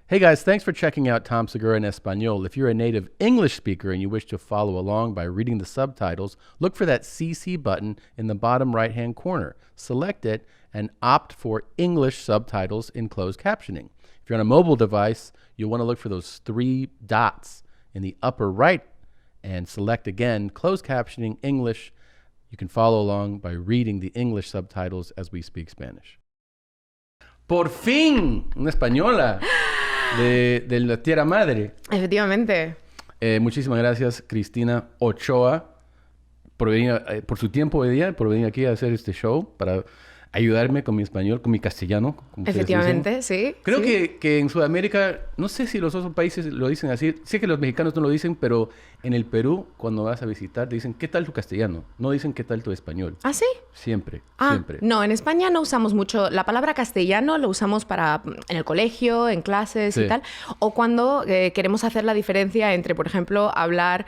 Hey guys, thanks for checking out Tom Segura En Español. If you're a native English speaker and you wish to follow along by reading the subtitles, look for that CC button in the bottom right-hand corner. Select it and opt for English subtitles in closed captioning. If you're on a mobile device, you'll want to look for those 3 dots in the upper right and select again closed captioning English. You can follow along by reading the English subtitles as we speak Spanish. Por fin, una española de la tierra madre. Efectivamente. Muchísimas gracias, Christina Ochoa, por venir, por su tiempo hoy día, por venir aquí a hacer este show, para ayudarme con mi español, con mi castellano. Como Efectivamente, sí. Creo sí. que en Sudamérica, no sé si los otros países lo dicen así, sé que los mexicanos no lo dicen, pero en el Perú, cuando vas a visitar, te dicen, ¿qué tal tu castellano? No dicen, ¿qué tal tu español? ¿Ah, sí? Siempre, Ah, siempre. No, en España no usamos mucho. La palabra castellano lo usamos para en el colegio, en clases Sí. y tal. O cuando queremos hacer la diferencia entre, por ejemplo, hablar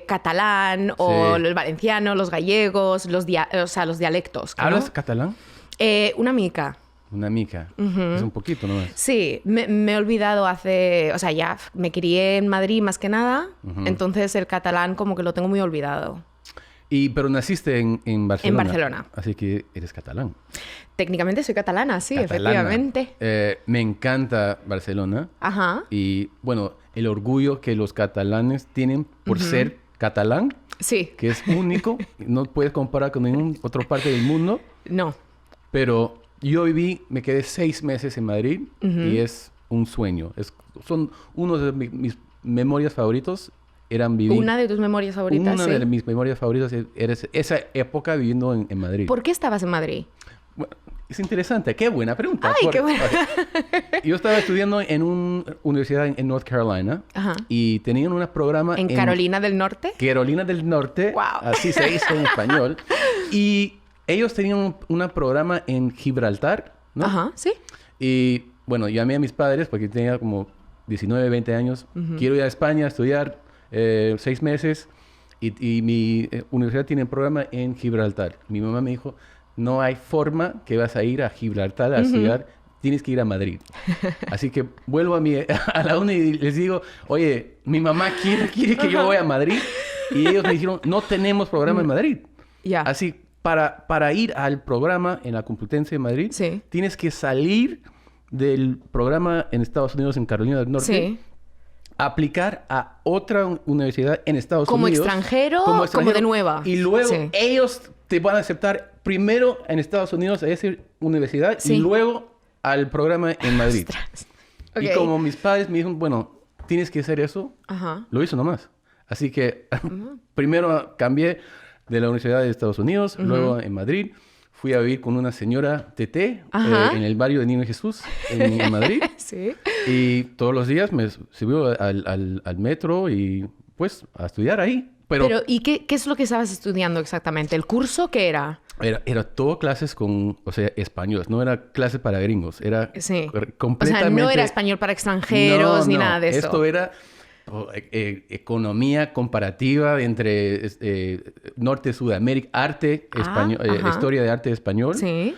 catalán o Sí. el valenciano, los gallegos, los dialectos. ¿no? ¿Hablas catalán? Una mica. Una mica. Es un poquito nomás. Sí, me he olvidado hace... O sea, ya me crié en Madrid más que nada, entonces el catalán como que lo tengo muy olvidado. Pero naciste en Barcelona. En Barcelona. Así que eres catalán. Técnicamente soy catalana, sí, Catalana. efectivamente. Me encanta Barcelona. Ajá. Y bueno, el orgullo que los catalanes tienen por ser catalán, Sí. que es único. No puedes comparar con ninguna otra parte del mundo. No. Pero yo me quedé 6 meses en Madrid y es un sueño. Son uno de mis memorias favoritos. Eran vivir. Una de tus memorias favoritas, Una sí. de mis memorias favoritas era esa época viviendo en Madrid. ¿Por qué estabas en Madrid? Bueno, es interesante. Qué buena pregunta. ¡Ay, qué buena! Yo estaba estudiando en una universidad en North Carolina. Ajá. Y tenían un programa ¿En Carolina del Norte? Carolina del Norte. Wow. Así se dice en español. Y ellos tenían un programa en Gibraltar, ¿no? Ajá, sí. Y bueno, llamé a mis padres porque tenía como 19, 20 años. Quiero ir a España a estudiar 6 meses. Y mi universidad tiene un programa en Gibraltar. Mi mamá me dijo, no hay forma que vas a ir a Gibraltar a estudiar. Tienes que ir a Madrid. Así que vuelvo a la uni y les digo, oye, mi mamá quiere que yo vaya a Madrid. Y ellos me dijeron, no tenemos programa en Madrid. Ya. Así, para ir al programa en la Complutense de Madrid, Sí. tienes que salir del programa en Estados Unidos, en Carolina del Norte, Sí. aplicar a otra universidad en Estados Como Unidos. extranjero, como de nueva. Y luego Sí. ellos te van a aceptar primero en Estados Unidos a esa universidad Sí. y luego al programa en Madrid. Ostras. Y Ok. como mis padres me dijeron, bueno, tienes que hacer eso, Ajá. lo hizo nomás. Así que primero cambié de la Universidad de Estados Unidos, luego en Madrid. Fui a vivir con una señora Tete Ajá. en el barrio de Niño Jesús en Madrid. Sí. Y todos los días me subió al metro y pues a estudiar ahí. Pero ¿y qué es lo que estabas estudiando exactamente? ¿El curso qué era? era todo clases o sea, españoles. No era clases para gringos. Era Sí. completamente... O sea, no era español para extranjeros ni nada de eso. Esto era economía comparativa entre Norte y Sudamérica, arte español, ajá. historia de arte español. Sí.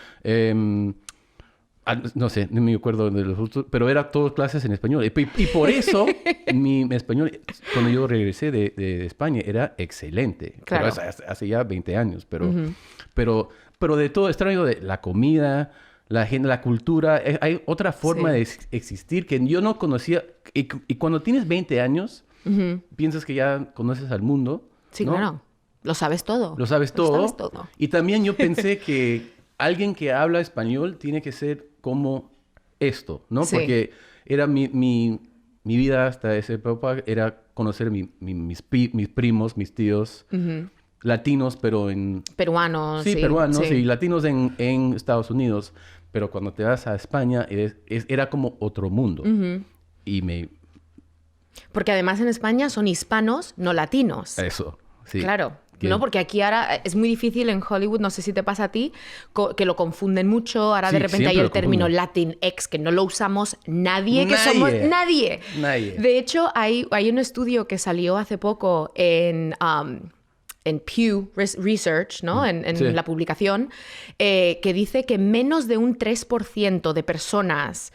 No sé, no me acuerdo de los otros, pero era todas clases en español. Y por eso mi español, cuando yo regresé de España, era excelente. Claro. Pero hace ya 20 años. Pero de todo extraño, de la comida, la gente, la cultura, hay otra forma de existir que yo no conocía. Y cuando tienes 20 años, piensas que ya conoces al mundo. Sí, ¿no? claro. Lo sabes todo. Lo sabes todo. Lo sabes todo. Y también yo pensé que alguien que habla español tiene que ser como esto, ¿no? Sí. Porque era mi vida hasta esa época, era conocer mis primos, mis tíos, latinos, pero en... Peruanos. Sí, peruanos y latinos en Estados Unidos. Pero cuando te vas a España, era como otro mundo. Y Porque además en España son hispanos, no latinos. Eso, sí. Claro. Que- No, porque aquí ahora es muy difícil en Hollywood, no sé si te pasa a ti, que lo confunden mucho. Ahora Sí, de repente hay siempre el lo término confunden. Latinx, que no lo usamos nadie, que Nadie. somos nadie. Nadie. De hecho, hay un estudio que salió hace poco en Pew Research, ¿no? En Sí. la publicación, que dice que menos de un 3% de personas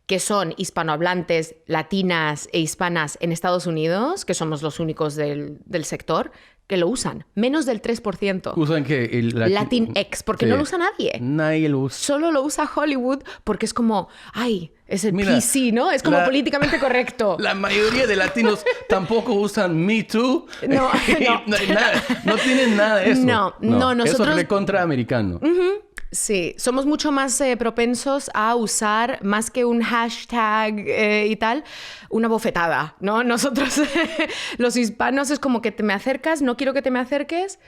que son hispanohablantes, latinas e hispanas en Estados Unidos, que somos los únicos del sector, que lo usan. Menos del 3%. ¿Usan qué? Latinx, porque no lo usa nadie. Nadie lo usa. Solo lo usa Hollywood porque es como, ay, es el PC, ¿no? Es como políticamente correcto. La mayoría de latinos tampoco usan Me Too. No, no tienen nada de eso. No, nosotros... Eso es recontraamericano. Sí, somos mucho más propensos a usar, más que un hashtag y tal, una bofetada, ¿no? Nosotros, los hispanos, es como que te me acercas, no quiero que te me acerques,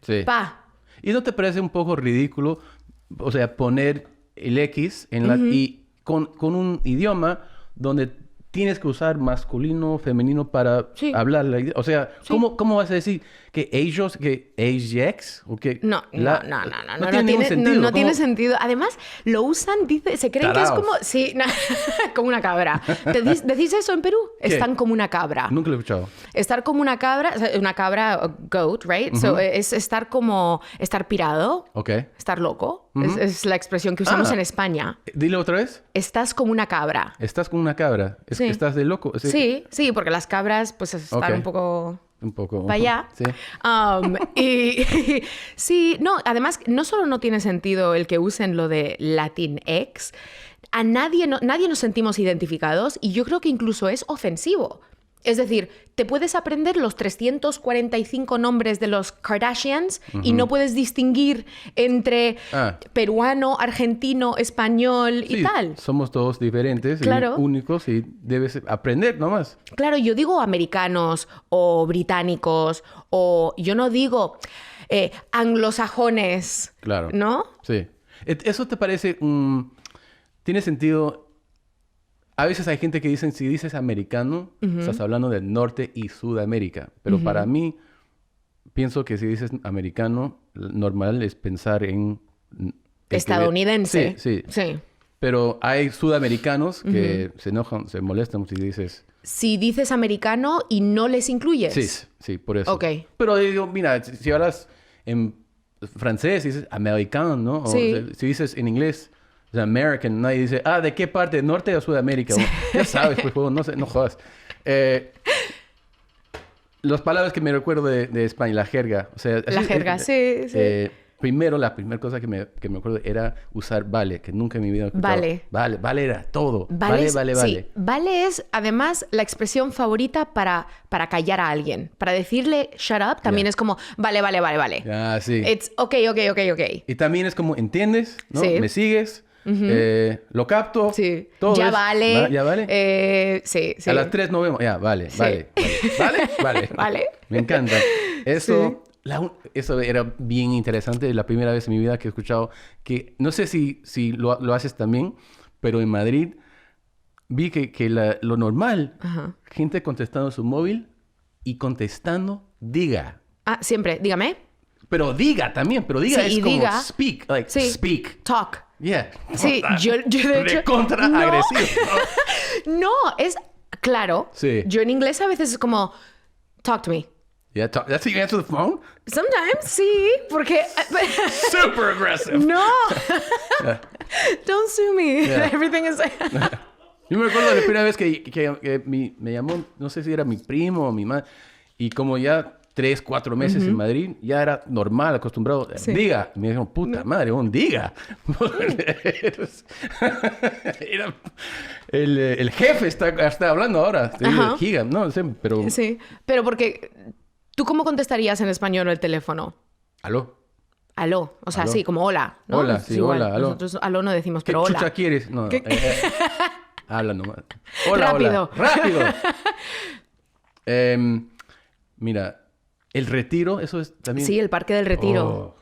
sí. pa. ¿Y no te parece un poco ridículo, o sea, poner el X en y con un idioma donde tienes que usar masculino, femenino para hablar? O sea, ¿cómo vas a decir que ellos, que AJX? ¿O que no tiene ningún sentido. No tiene sentido. Además, lo usan, se creen Taraos. que es como... Sí, como una cabra. ¿Decís eso en Perú? ¿Qué? Están como una cabra. Nunca lo he escuchado. Estar como una cabra, goat, right? So, es estar pirado. Ok. Estar loco. Es la expresión que usamos en España. Dile otra vez. Estás como una cabra. Estás como una cabra. Sí. Estás de loco. Sí, porque las cabras pues están un poco para allá. Sí. Y sí, no, además, no solo no tiene sentido el que usen lo de Latinx, a nadie nos sentimos identificados y yo creo que incluso es ofensivo. Es decir, te puedes aprender los 345 nombres de los Kardashians y no puedes distinguir entre peruano, argentino, español y tal. Somos todos diferentes, claro. Y únicos y debes aprender nomás. Claro, yo digo americanos o británicos o yo no digo anglosajones, claro. ¿no? Sí. ¿Eso te parece tiene sentido? A veces hay gente que dicen, si dices americano, estás hablando del norte y Sudamérica. Pero para mí, pienso que si dices americano, normal es pensar en... estadounidense. Sí. Pero hay sudamericanos que se enojan, se molestan si dices... Si dices americano y no les incluyes. Sí, por eso. Ok. Pero digo, mira, si hablas en francés, dices americano, ¿no? O si dices en inglés... American, nadie dice, ¿de qué parte? ¿Norte o Sudamérica? Sí. Ya sabes, pues, no jodas. Las palabras que me recuerdo de España, la jerga. O sea, la jerga, sí. Primero, la primera cosa que me acuerdo era usar vale, que nunca en mi vida he escuchado. Vale era todo. Vale. Sí. Vale es, además, la expresión favorita para callar a alguien. Para decirle shut up, también es como vale. Ah, sí. It's ok. Y también es como, ¿entiendes? ¿No? Sí. ¿Me sigues? Lo capto. Sí. Todo ya es, vale. ¿Ya vale? Sí. A las 3 nos vemos. Ya, vale. Vale. Me encanta. Eso... Eso era bien interesante. La primera vez en mi vida que he escuchado que... No sé si lo haces también, pero en Madrid vi que lo normal, gente contestando su móvil y contestando, diga. Siempre. Dígame. Pero diga también. Pero diga es como diga, speak. Like, speak. Talk. Yeah. Sí, yo de hecho... agresivo. No, es... Claro. Sí. Yo en inglés a veces es como... Talk to me. Yeah, that's how you answer the phone? Sometimes, sí, porque... Super aggressive. No. Don't sue me. Yeah. Everything is... Yo me acuerdo de la primera vez que me llamó, no sé si era mi primo o mi madre, y como ya 3, 4 meses en Madrid, ya era normal, acostumbrado. Sí. Diga. Y me dijeron, puta madre, diga. Era el jefe está hablando ahora. Giga, no sé, pero... Sí, pero porque... ¿Tú cómo contestarías en español el teléfono? ¿Aló? O sea, ¿Aló? sí, como hola, ¿no? Hola, sí, igual. hola, aló. Nosotros aló no decimos, pero ¿Qué hola. chucha quieres? No. Habla nomás. Hola, rápido. Rápido. Mira, el Retiro, eso es también... Sí, el Parque del Retiro.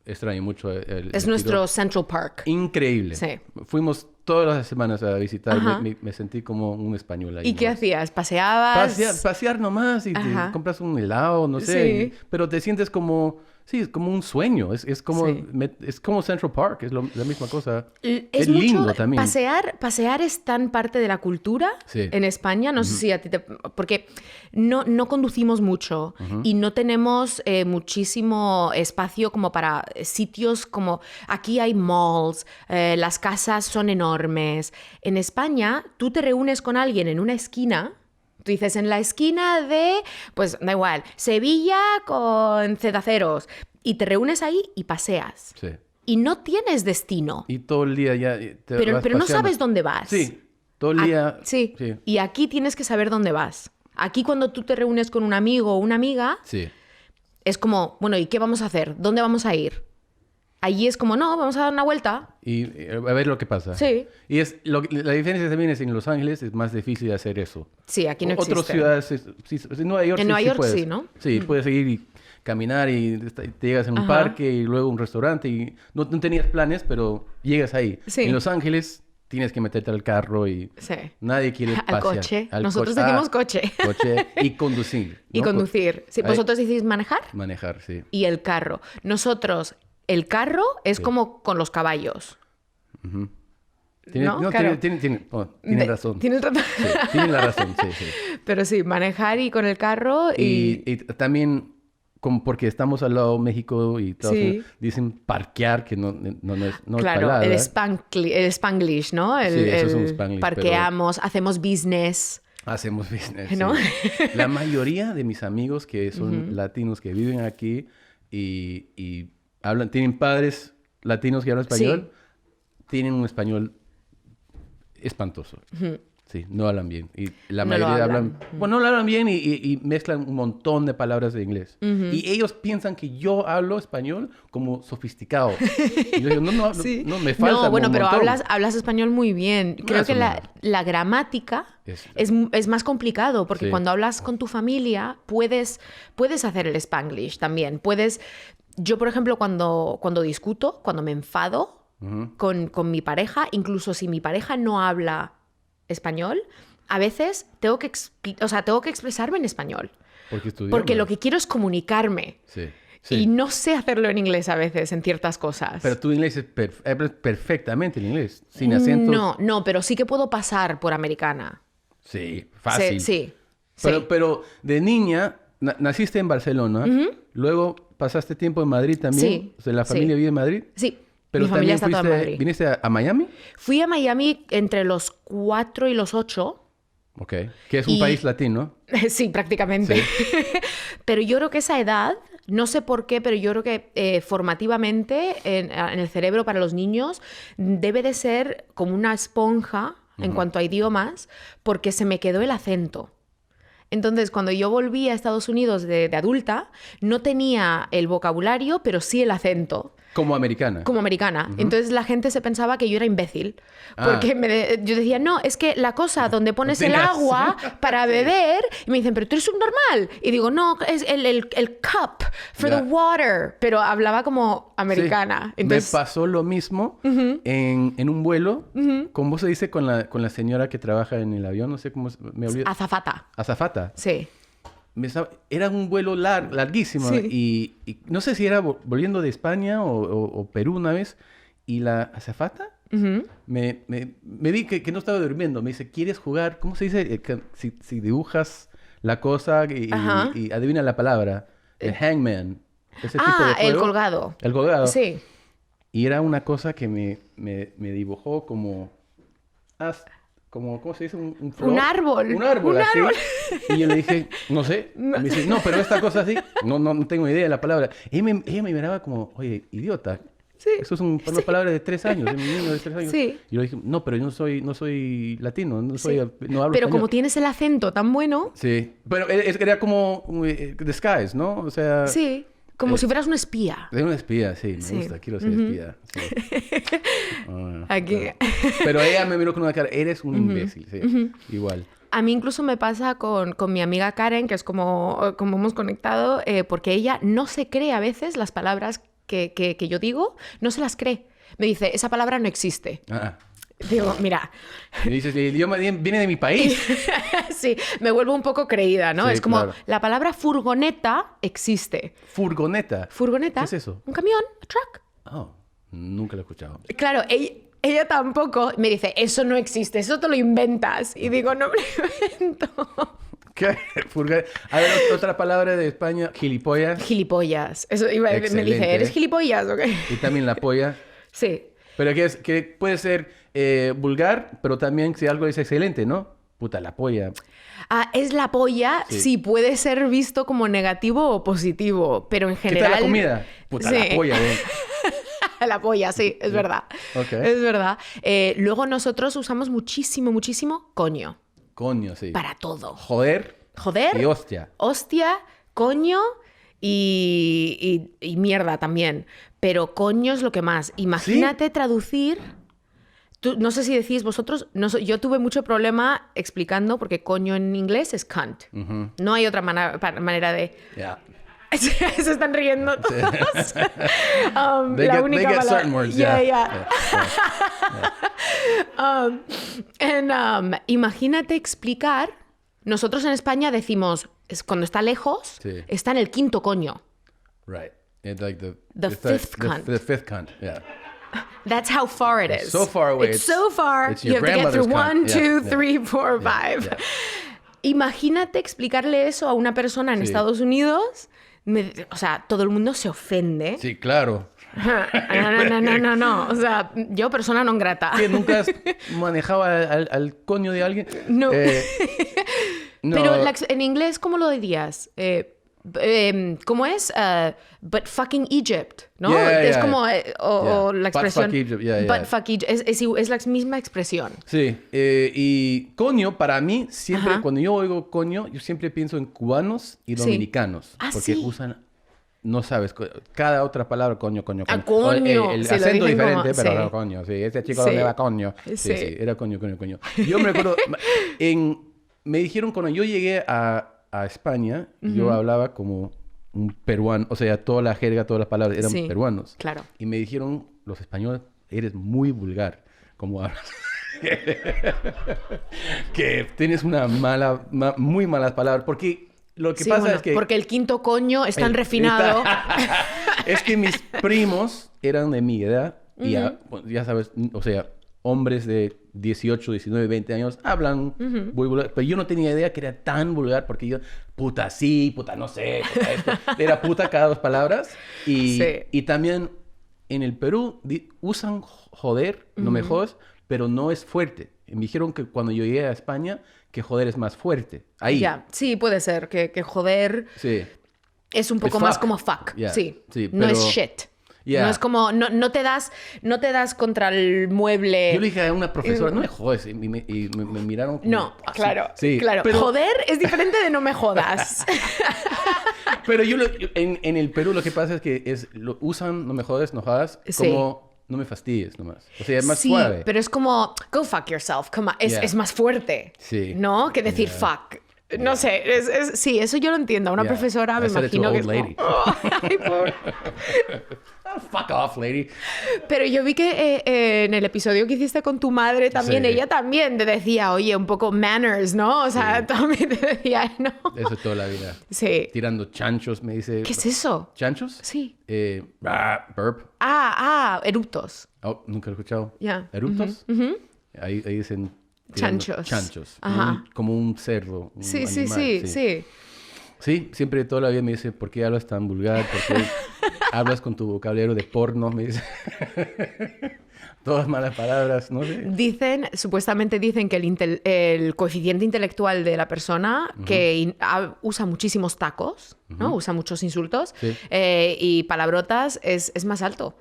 Extraño mucho el Es Retiro. nuestro Central Park. Increíble. Sí. Fuimos todas las semanas a visitar. Me sentí como un español ahí. ¿Y qué hacías? ¿Paseabas? Pasear nomás y te compras un helado, no sé. Sí. Pero te sientes como Sí, es como un sueño. Es como, Sí. es como Central Park. Es la misma cosa. Es lindo mucho, también. pasear es tan parte de la cultura Sí. en España. No sé si a ti te... Porque no conducimos mucho y no tenemos muchísimo espacio como para sitios como... Aquí hay malls, las casas son enormes. En España, tú te reúnes con alguien en una esquina... Tú dices, en la esquina de, pues da igual, Sevilla con Cetaceros. Y te reúnes ahí y paseas. Sí. Y no tienes destino. Y todo el día ya te Pero vas no paseando. sabes dónde vas. Sí, todo el día. Sí. Sí. Y aquí tienes que saber dónde vas. Aquí cuando tú te reúnes con un amigo o una amiga, Sí. es como, bueno, ¿y qué vamos a hacer? ¿Dónde vamos a ir? Allí es como, no, vamos a dar una vuelta. Y a ver lo que pasa. Sí. Y la diferencia también es en Los Ángeles es más difícil hacer eso. Sí, aquí no existe. Otras ciudades, en Nueva York En sí, Nueva York puedes. sí, ¿no? Sí, puedes seguir y caminar y te llegas en un Ajá. parque y luego a un restaurante y no tenías planes, pero llegas ahí. Sí. En Los Ángeles tienes que meterte al carro y Sí. nadie quiere Al pasear. coche. Al Nosotros coche. decimos coche. Coche y conducir. Y ¿no? conducir. Sí, Ahí- vosotros decís manejar Manejar, sí. y el carro. Nosotros, el carro es Sí. como con los caballos. ¿No? Claro. Tiene razón. Tienes razón. Sí, tiene la razón, sí, sí. Pero sí, manejar y con el carro Y también, como porque estamos al lado de México y todo, Sí. dicen parquear, que no es claro, palabra. el Spanglish, ¿no? Sí, eso es un Spanglish, parqueamos, hacemos business. Hacemos business, ¿No? sí. La mayoría de mis amigos que son latinos que viven aquí y tienen padres latinos que hablan español, tienen un español espantoso. Sí, no hablan bien. Y la No lo mayoría hablan. Bueno, no lo hablan bien y mezclan un montón de palabras de inglés. Y ellos piensan que yo hablo español como sofisticado. Y yo digo, no, me falta No, bueno, un pero montón. hablas español muy bien. Creo Más que o menos. la gramática Es- es más complicado porque Sí. cuando hablas con tu familia puedes hacer el Spanglish también. Yo, por ejemplo, cuando discuto, cuando me enfado con mi pareja, incluso si mi pareja no habla español, a veces tengo que expresarme en español. Porque lo que quiero es comunicarme. Sí, Y sí. no sé hacerlo en inglés a veces, en ciertas cosas. Pero tu inglés hablas perfectamente en inglés, sin acentos. No, pero sí que puedo pasar por americana. Sí, fácil. Sí. Pero de niña, naciste en Barcelona, luego pasaste tiempo en Madrid también. Sí, O sea, ¿la familia sí. vive en Madrid? Sí, Pero mi familia también está toda en Madrid. ¿viniste a Miami? Fui a Miami entre los 4 y los 8. Ok. Que es un Y- país latino. Sí, prácticamente. Sí. Pero yo creo que esa edad, no sé por qué, pero yo creo que formativamente en el cerebro para los niños debe de ser como una esponja en cuanto a idiomas, porque se me quedó el acento. Entonces, cuando yo volví a Estados Unidos de adulta, no tenía el vocabulario, pero sí el acento. Como americana. Como americana. Entonces la gente se pensaba que yo era imbécil. Ah. Porque yo decía, no, es que la cosa donde pones el Tenías- agua para beber, y me dicen, pero tú eres un normal. Y digo, no, es el cup for Ya. the water. Pero hablaba como americana. Sí. Entonces, Me pasó lo mismo en un vuelo. ¿Cómo se dice con la señora que trabaja en el avión? No sé cómo me olvidé. azafata. Azafata. Sí. Era un vuelo larguísimo Sí. y no sé si era volviendo de España o Perú una vez y la azafata me vi que no estaba durmiendo. Me dice, ¿quieres jugar? ¿Cómo se dice? Si dibujas la cosa Ajá. y adivina la palabra. El hangman. Ese tipo de El juego. colgado. El colgado. Sí. Y era una cosa que me dibujó como... ¿cómo se dice? Un frog. Un árbol. Un árbol, Un así. árbol. Y yo le dije, no sé. Y me dice, no, pero esta cosa así, no tengo idea de la palabra. Ella me miraba como, oye, idiota. Sí. Eso es una palabra de 3 años, de un niño de 3 años. Sí. Y yo le dije, no, pero yo no soy latino, no Sí. hablo Pero español. como tienes el acento tan bueno, Sí, pero era como disguise, ¿no? O sea... sí, como si fueras un espía. De una espía, sí, me Sí. gusta, quiero ser espía. Sí. Aquí. Pero ella me miró con una cara, eres un imbécil, sí, igual. A mí incluso me pasa con mi amiga Karen, que es como hemos conectado, porque ella no se cree a veces las palabras que yo digo, no se las cree. Me dice, esa palabra no existe. Digo, mira. Y dices, el idioma viene de mi país. Sí, me vuelvo un poco creída, ¿no? Sí, es como, claro. la palabra furgoneta existe. Furgoneta. ¿Furgoneta? ¿Qué es eso? Un camión, a truck. Oh, nunca lo he escuchado. Claro, ella tampoco me dice, eso no existe, eso te lo inventas. Y digo, no me lo invento. ¿Qué? A ver, otra palabra de España, gilipollas. Gilipollas. Eso me dice, ¿eres gilipollas o qué? Y también la polla. Sí. Pero que puede ser vulgar, pero también si algo es excelente, ¿no? Puta, la polla. Es la polla, sí, puede ser visto como negativo o positivo, pero en general... ¿Qué tal la comida? Puta, sí. la polla, ¿eh? La polla, sí, es verdad. Okay. Es verdad. Luego nosotros usamos muchísimo coño. Coño, sí. Para todo. Joder. Joder. Y hostia. Hostia, coño y mierda también. Pero coño es lo que más. Imagínate traducir... no sé si decís vosotros... yo tuve mucho problema explicando porque coño en inglés es cunt. Uh-huh. No hay otra manera de... Yeah. Se están riendo todos. They get certain words, yeah. Imagínate explicar... Nosotros en España decimos, cuando está lejos, está en el quinto coño. Right. It's like the fifth cunt. The fifth cunt, yeah. That's how far it is. So far away. It's so far. It's You have to get through cunt. 1, 2, 3, 4, 5. Imagínate explicarle eso a una persona en Estados Unidos. O sea, todo el mundo se ofende. Sí, claro. No. O sea, yo persona non grata. ¿Qué? ¿Nunca has manejado al coño de alguien? No. No. Pero en inglés, ¿cómo lo dirías? ¿Cómo es? But fucking Egypt, ¿no? Es como o la expresión... But fuck Egypt, But fuck Egypt. Es la misma expresión. Sí. Y coño, para mí, siempre, cuando yo oigo coño, yo siempre pienso en cubanos y dominicanos. Porque usan... No sabes, cada otra palabra, coño. Coño. El acento diferente, pero no, coño. Sí, ese chico dónde va, coño. Sí, era coño. Yo me recuerdo, me dijeron cuando yo llegué a España, yo hablaba como un peruano, o sea, toda la jerga, todas las palabras eran peruanos. Claro. Y me dijeron, los españoles, eres muy vulgar, como hablas. Que tienes muy malas palabras, porque... Lo que pasa es que... Porque el quinto coño es tan refinado. Es que mis primos eran de mi edad. Y ya sabes, o sea, hombres de 18, 19, 20 años hablan muy vulgar. Pero yo no tenía idea que era tan vulgar porque yo... Puta sí, puta no sé, puta esto. Era puta cada dos palabras. Y también en el Perú usan joder, no me jodas, pero no es fuerte. Me dijeron que cuando yo llegué a España... que joder es más fuerte. Ahí. Ya, sí, puede ser. Que joder es un poco más como fuck. Yeah. Sí. Pero... No es shit. Yeah. No es como... No te das contra el mueble. Yo le dije a una profesora, no me jodes. Y me miraron como... No, claro. Sí. Claro. Pero... Joder es diferente de no me jodas. Pero en el Perú lo que pasa es que lo usan no me jodes, no jodas, como... No me fastidies nomás. O sea, es más suave. Sí, pero es como... Go fuck yourself. Es más fuerte. Sí. ¿No? Que decir fuck. No sé. Sí, eso yo lo entiendo. A una profesora me imagino que es como... Oh, ay, pobre. Fuck off, lady. Pero yo vi que en el episodio que hiciste con tu madre también, ella también te decía, oye, un poco manners, ¿no? O sea, también te decía, ¿no? Eso toda la vida. Sí. Tirando chanchos, me dice... ¿Qué es eso? ¿Chanchos? Sí. Burp. Eructos. Oh, nunca lo he escuchado. Ya. ¿Eructos? Ahí dicen... Chanchos. Chanchos. Ajá. Como un cerdo. Un sí, animal, sí. Sí, siempre toda la vida me dice, ¿por qué hablas tan vulgar? ¿Por qué hablas con tu vocabulario de porno? Me dice. Todas malas palabras, no sé. Supuestamente dicen que el coeficiente intelectual de la persona que usa muchísimos tacos, ¿no? Usa muchos insultos y palabrotas es más alto.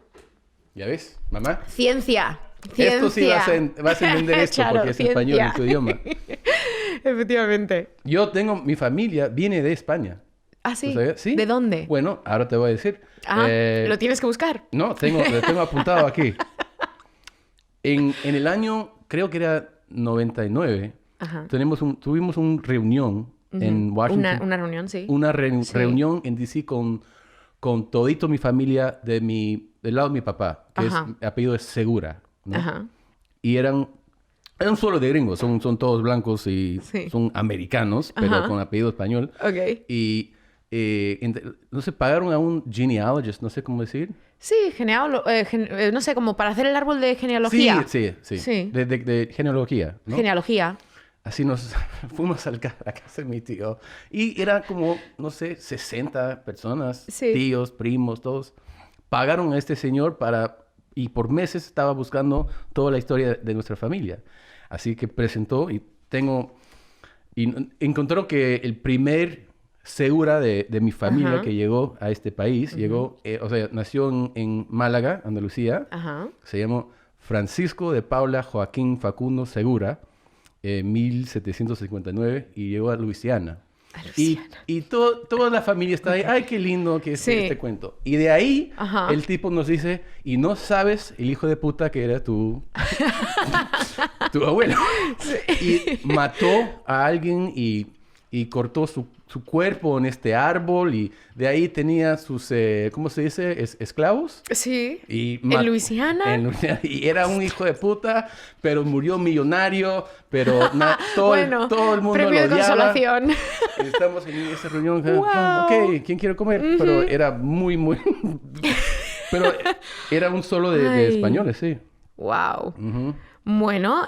¿Ya ves, mamá? Ciencia. Esto sí vas a entender esto claro, porque es español en tu idioma. Efectivamente. Mi familia viene de España. ¿Ah, sí? ¿Sí? ¿De dónde? Bueno, ahora te voy a decir. ¿Lo tienes que buscar? No, lo tengo apuntado aquí. En el año, creo que era 99, tuvimos una reunión en Washington. Una reunión, sí. Una reunión en D.C. con todito mi familia del lado de mi papá, que apellido es Segura, ¿no? y eran solo de gringos, son todos blancos y son americanos, pero con apellido español. Ok. Y, no sé, pagaron a un genealogist, no sé cómo decir. Sí, no sé, como para hacer el árbol de genealogía. Sí. De genealogía, ¿no? Genealogía. Así nos fuimos a la casa de mi tío. Y era como, no sé, 60 personas, tíos, primos, todos. Pagaron a este señor y por meses estaba buscando toda la historia de nuestra familia. Así que presentó y encontró que el primer Segura de mi familia que llegó a este país, nació en Málaga, Andalucía. Se llamó Francisco de Paula Joaquín Facundo Segura, 1759, y llegó a Luisiana. Y toda la familia está ahí. ¡Ay, qué lindo que es este cuento! Y de ahí, el tipo nos dice, y no sabes el hijo de puta que era tu abuelo. Y mató a alguien y cortó su cuerpo en este árbol, y de ahí tenía sus, ¿cómo se dice? ¿Esclavos? Sí. ¿En Luisiana? Y era un hijo de puta, pero murió millonario, pero todo el mundo premio lo de odiaba. consolación. Estamos en esa reunión. Wow. Ok, ¿quién quiere comer? Pero era muy... pero era un solo de españoles, sí. Wow. Bueno,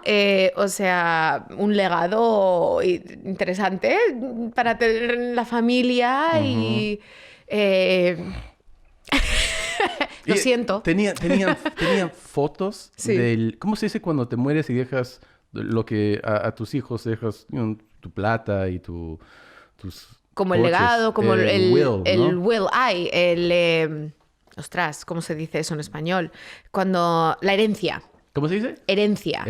un legado interesante para tener en la familia y... Lo siento. Tenían fotos del... ¿Cómo se dice cuando te mueres y dejas lo que a tus hijos dejas tu plata y tus como coches, el legado, como el will, ¿no? will. Ostras, ¿cómo se dice eso en español? Cuando... La herencia. ¿Cómo se dice? Herencia.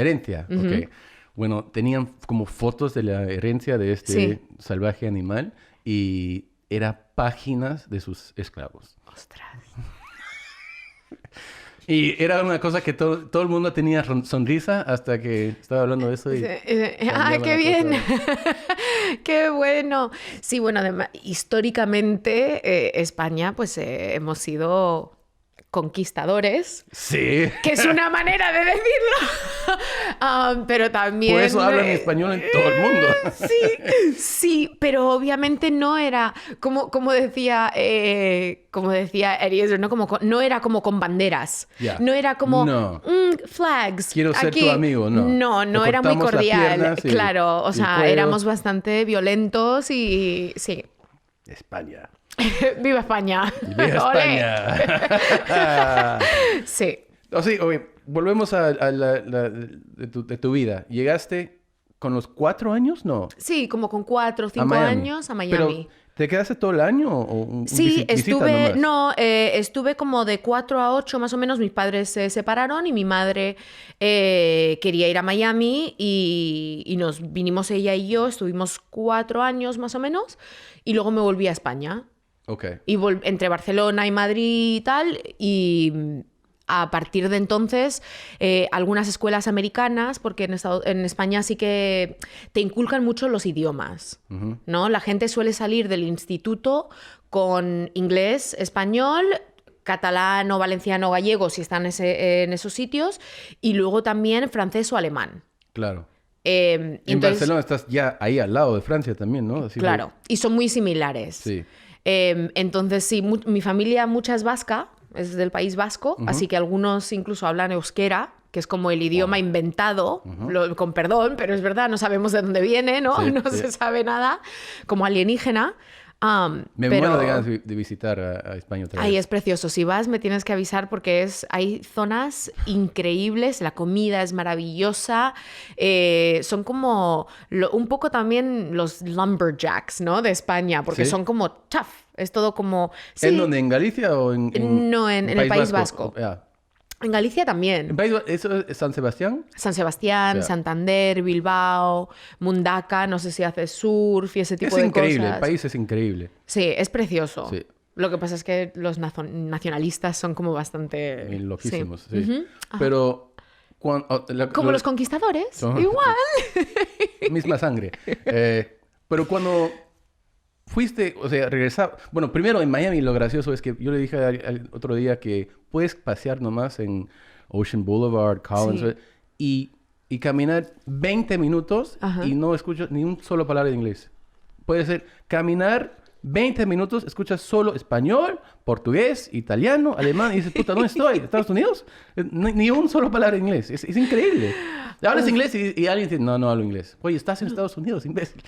Ok. Bueno, tenían como fotos de la herencia de este salvaje animal y eran páginas de sus esclavos. Ostras. Y era una cosa que todo el mundo tenía sonrisa hasta que estaba hablando de eso. ¡Ay, qué bien! ¡Qué bueno! Sí, bueno, además, históricamente España, pues hemos sido conquistadores. Sí. Que es una manera de decirlo. Pero también... Por eso hablan español en todo el mundo. Sí, pero obviamente no era como decía Eliezer, no era como con banderas. Yeah. No era como flags. Quiero ser tu amigo, no. No era muy cordial. Claro, o sea, cuello. éramos bastante violentos y sí. España. ¡Viva España! ¡Viva España! Sí. Volvemos de tu vida. ¿Llegaste con los 4 años? No. Sí, como con 4 o 5 años a Miami. ¿Pero te quedaste todo el año o sí, estuve como de 4 a 8 más o menos. Mis padres se separaron y mi madre quería ir a Miami y nos vinimos ella y yo. Estuvimos 4 años más o menos y luego me volví a España. Okay. Y entre Barcelona y Madrid y tal, y a partir de entonces algunas escuelas americanas, porque en España sí que te inculcan mucho los idiomas, ¿no? La gente suele salir del instituto con inglés, español, catalán o valenciano o gallego si están en esos sitios, y luego también francés o alemán. Claro. Entonces, en Barcelona estás ya ahí al lado de Francia también, ¿no? Así claro, y son muy similares. Sí. Entonces, sí, mi familia mucha es vasca, es del País Vasco, así que algunos incluso hablan euskera, que es como el idioma inventado, con perdón, pero es verdad, no sabemos de dónde viene, ¿no? Sí, no se sabe nada, como alienígena. Me muero de ganas de visitar a España otra vez. Ahí es precioso. Si vas, me tienes que avisar porque hay zonas increíbles, la comida es maravillosa. Son como un poco también los lumberjacks, ¿no? De España, porque son como tough. Es todo como... Sí. ¿En dónde? ¿En Galicia o en No, en el País Vasco. En Galicia también. ¿Eso es San Sebastián? San Sebastián, Santander, Bilbao, Mundaka, no sé si hace surf y ese tipo de cosas. Es increíble, el país es increíble. Sí, es precioso. Sí. Lo que pasa es que los nacionalistas son como bastante... Loquísimos, sí. Pero... como los conquistadores, igual. Misma sangre. Pero cuando... Fuiste, regresar... Bueno, primero en Miami lo gracioso es que yo le dije al otro día que puedes pasear nomás en Ocean Boulevard, Collins, y caminar 20 minutos y no escucho ni un solo palabra de inglés. Puede ser caminar 20 minutos, escuchas solo español, portugués, italiano, alemán, y dices, puta, ¿dónde estoy? ¿Estados Unidos? Ni un solo palabra de inglés. Es increíble. Hablas inglés y alguien dice, no hablo inglés. Oye, estás en Estados Unidos, imbécil.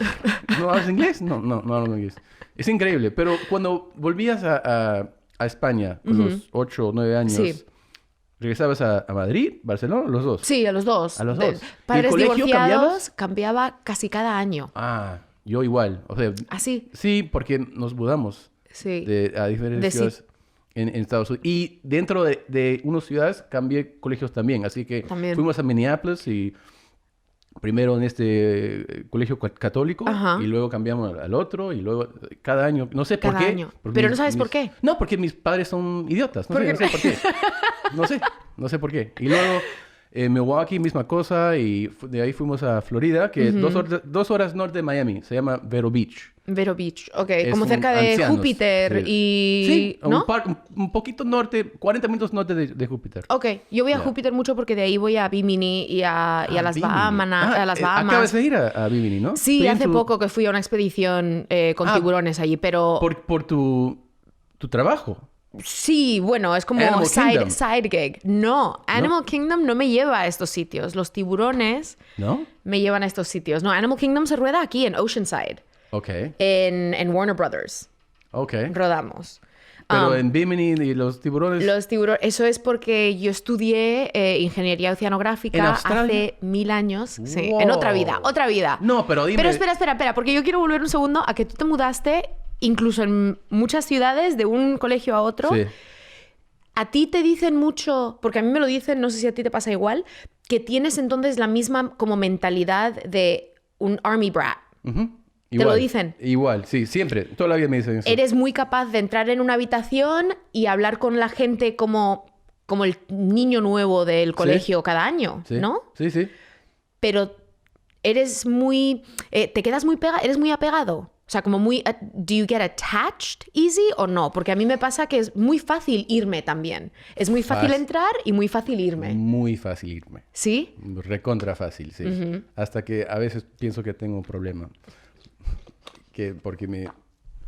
¿No hablas inglés? No hablo inglés. Es increíble. Pero cuando volvías a España con los 8 o 9 años, ¿regresabas a Madrid, Barcelona, los dos? Sí, a los dos. A los dos. Padres divorciados, cambiaba casi cada año. Yo igual. O sea, ¿sí? Sí, porque nos mudamos a diferentes ciudades en Estados Unidos. Y dentro de unas ciudades cambié colegios también. Así que fuimos a Minneapolis y primero en este colegio católico y luego cambiamos al otro y luego cada año. No sé por qué. Año. Pero no sabes por qué. No, porque mis padres son idiotas. No sé por qué. No sé por qué. Y luego... Milwaukee, misma cosa, y de ahí fuimos a Florida, que es 2 horas norte de Miami. Se llama Vero Beach. Vero Beach, ok. Como cerca de Júpiter y... Sí, ¿no? un poquito norte, 40 minutos norte de Júpiter. Ok, yo voy a Júpiter mucho porque de ahí voy a Bimini y a las Bahamas. Acabas de ir a Bimini, ¿no? Sí, hace poco que fui a una expedición con tiburones allí, pero... Por tu trabajo. Sí, bueno, es como side gig. No, Animal Kingdom no me lleva a estos sitios. Los tiburones me llevan a estos sitios. No, Animal Kingdom se rueda aquí en Oceanside. Ok. En Warner Brothers. Ok. Rodamos. Pero en Bimini y los tiburones... Eso es porque yo estudié ingeniería oceanográfica hace 1000 años. Wow. Sí, en otra vida. No, pero dime... Pero espera, porque yo quiero volver un segundo a que tú te mudaste... Incluso en muchas ciudades, de un colegio a otro, a ti te dicen mucho, porque a mí me lo dicen, no sé si a ti te pasa igual, que tienes entonces la misma como mentalidad de un army brat. ¿Te lo dicen? Igual, sí, siempre. Toda la vida me dicen eso. Eres muy capaz de entrar en una habitación y hablar con la gente como el niño nuevo del colegio cada año, ¿no? Sí. Pero eres muy... te quedas muy pegado, eres muy apegado. O sea, como muy... ¿Do you get attached easy o no? Porque a mí me pasa que es muy fácil irme también. Es muy fácil entrar y muy fácil irme. Muy fácil irme. ¿Sí? Recontra fácil, sí. Hasta que a veces pienso que tengo un problema.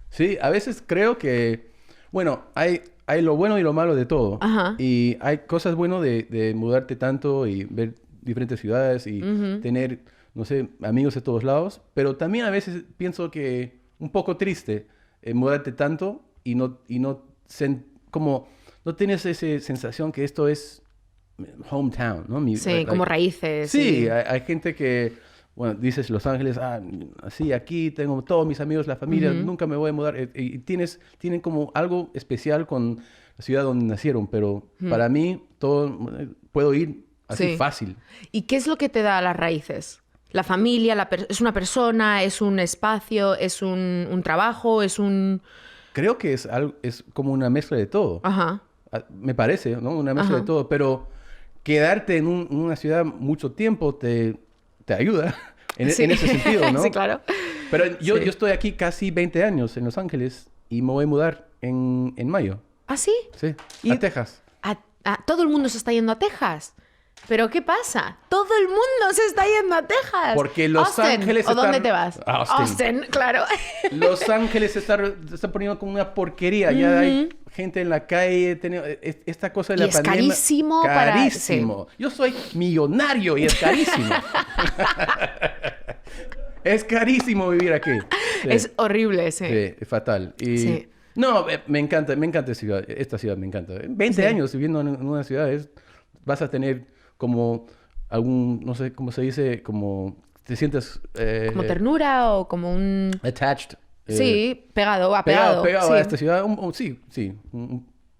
Sí, a veces creo que... Bueno, hay lo bueno y lo malo de todo. Y hay cosas buenas de mudarte tanto y ver diferentes ciudades y tener... no sé, amigos de todos lados, pero también a veces pienso que un poco triste mudarte tanto y no tienes esa sensación que esto es hometown, ¿no? Como raíces. Sí, hay gente que, bueno, dices Los Ángeles, sí, aquí tengo todos mis amigos, la familia, nunca me voy a mudar. Y tienen como algo especial con la ciudad donde nacieron, pero para mí puedo ir así fácil. ¿Y qué es lo que te da las raíces? La familia, es una persona, es un espacio, es un trabajo, es un... Creo que es como una mezcla de todo. Me parece, ¿no? Una mezcla de todo. Pero quedarte en una ciudad mucho tiempo te ayuda en ese sentido, ¿no? Sí, claro. Pero yo estoy aquí casi 20 años en Los Ángeles y me voy a mudar en mayo. ¿Ah, sí? Sí, a Texas. Todo el mundo se está yendo a Texas. ¿Pero qué pasa? Todo el mundo se está yendo a Texas. Porque Los Ángeles ¿O dónde te vas? Austin, claro. Los Ángeles se está poniendo como una porquería. Ya hay gente en la calle. Esta cosa de la pandemia. Es carísimo. Carísimo. Yo soy millonario y es carísimo. Es carísimo vivir aquí. Sí. Es horrible, sí. Sí, es fatal. No, me encanta esta ciudad me encanta. 20 años viviendo en una ciudad vas a tener como no sé cómo se dice, como te sientes... como ternura o como un... Attached. Pegado a esta ciudad.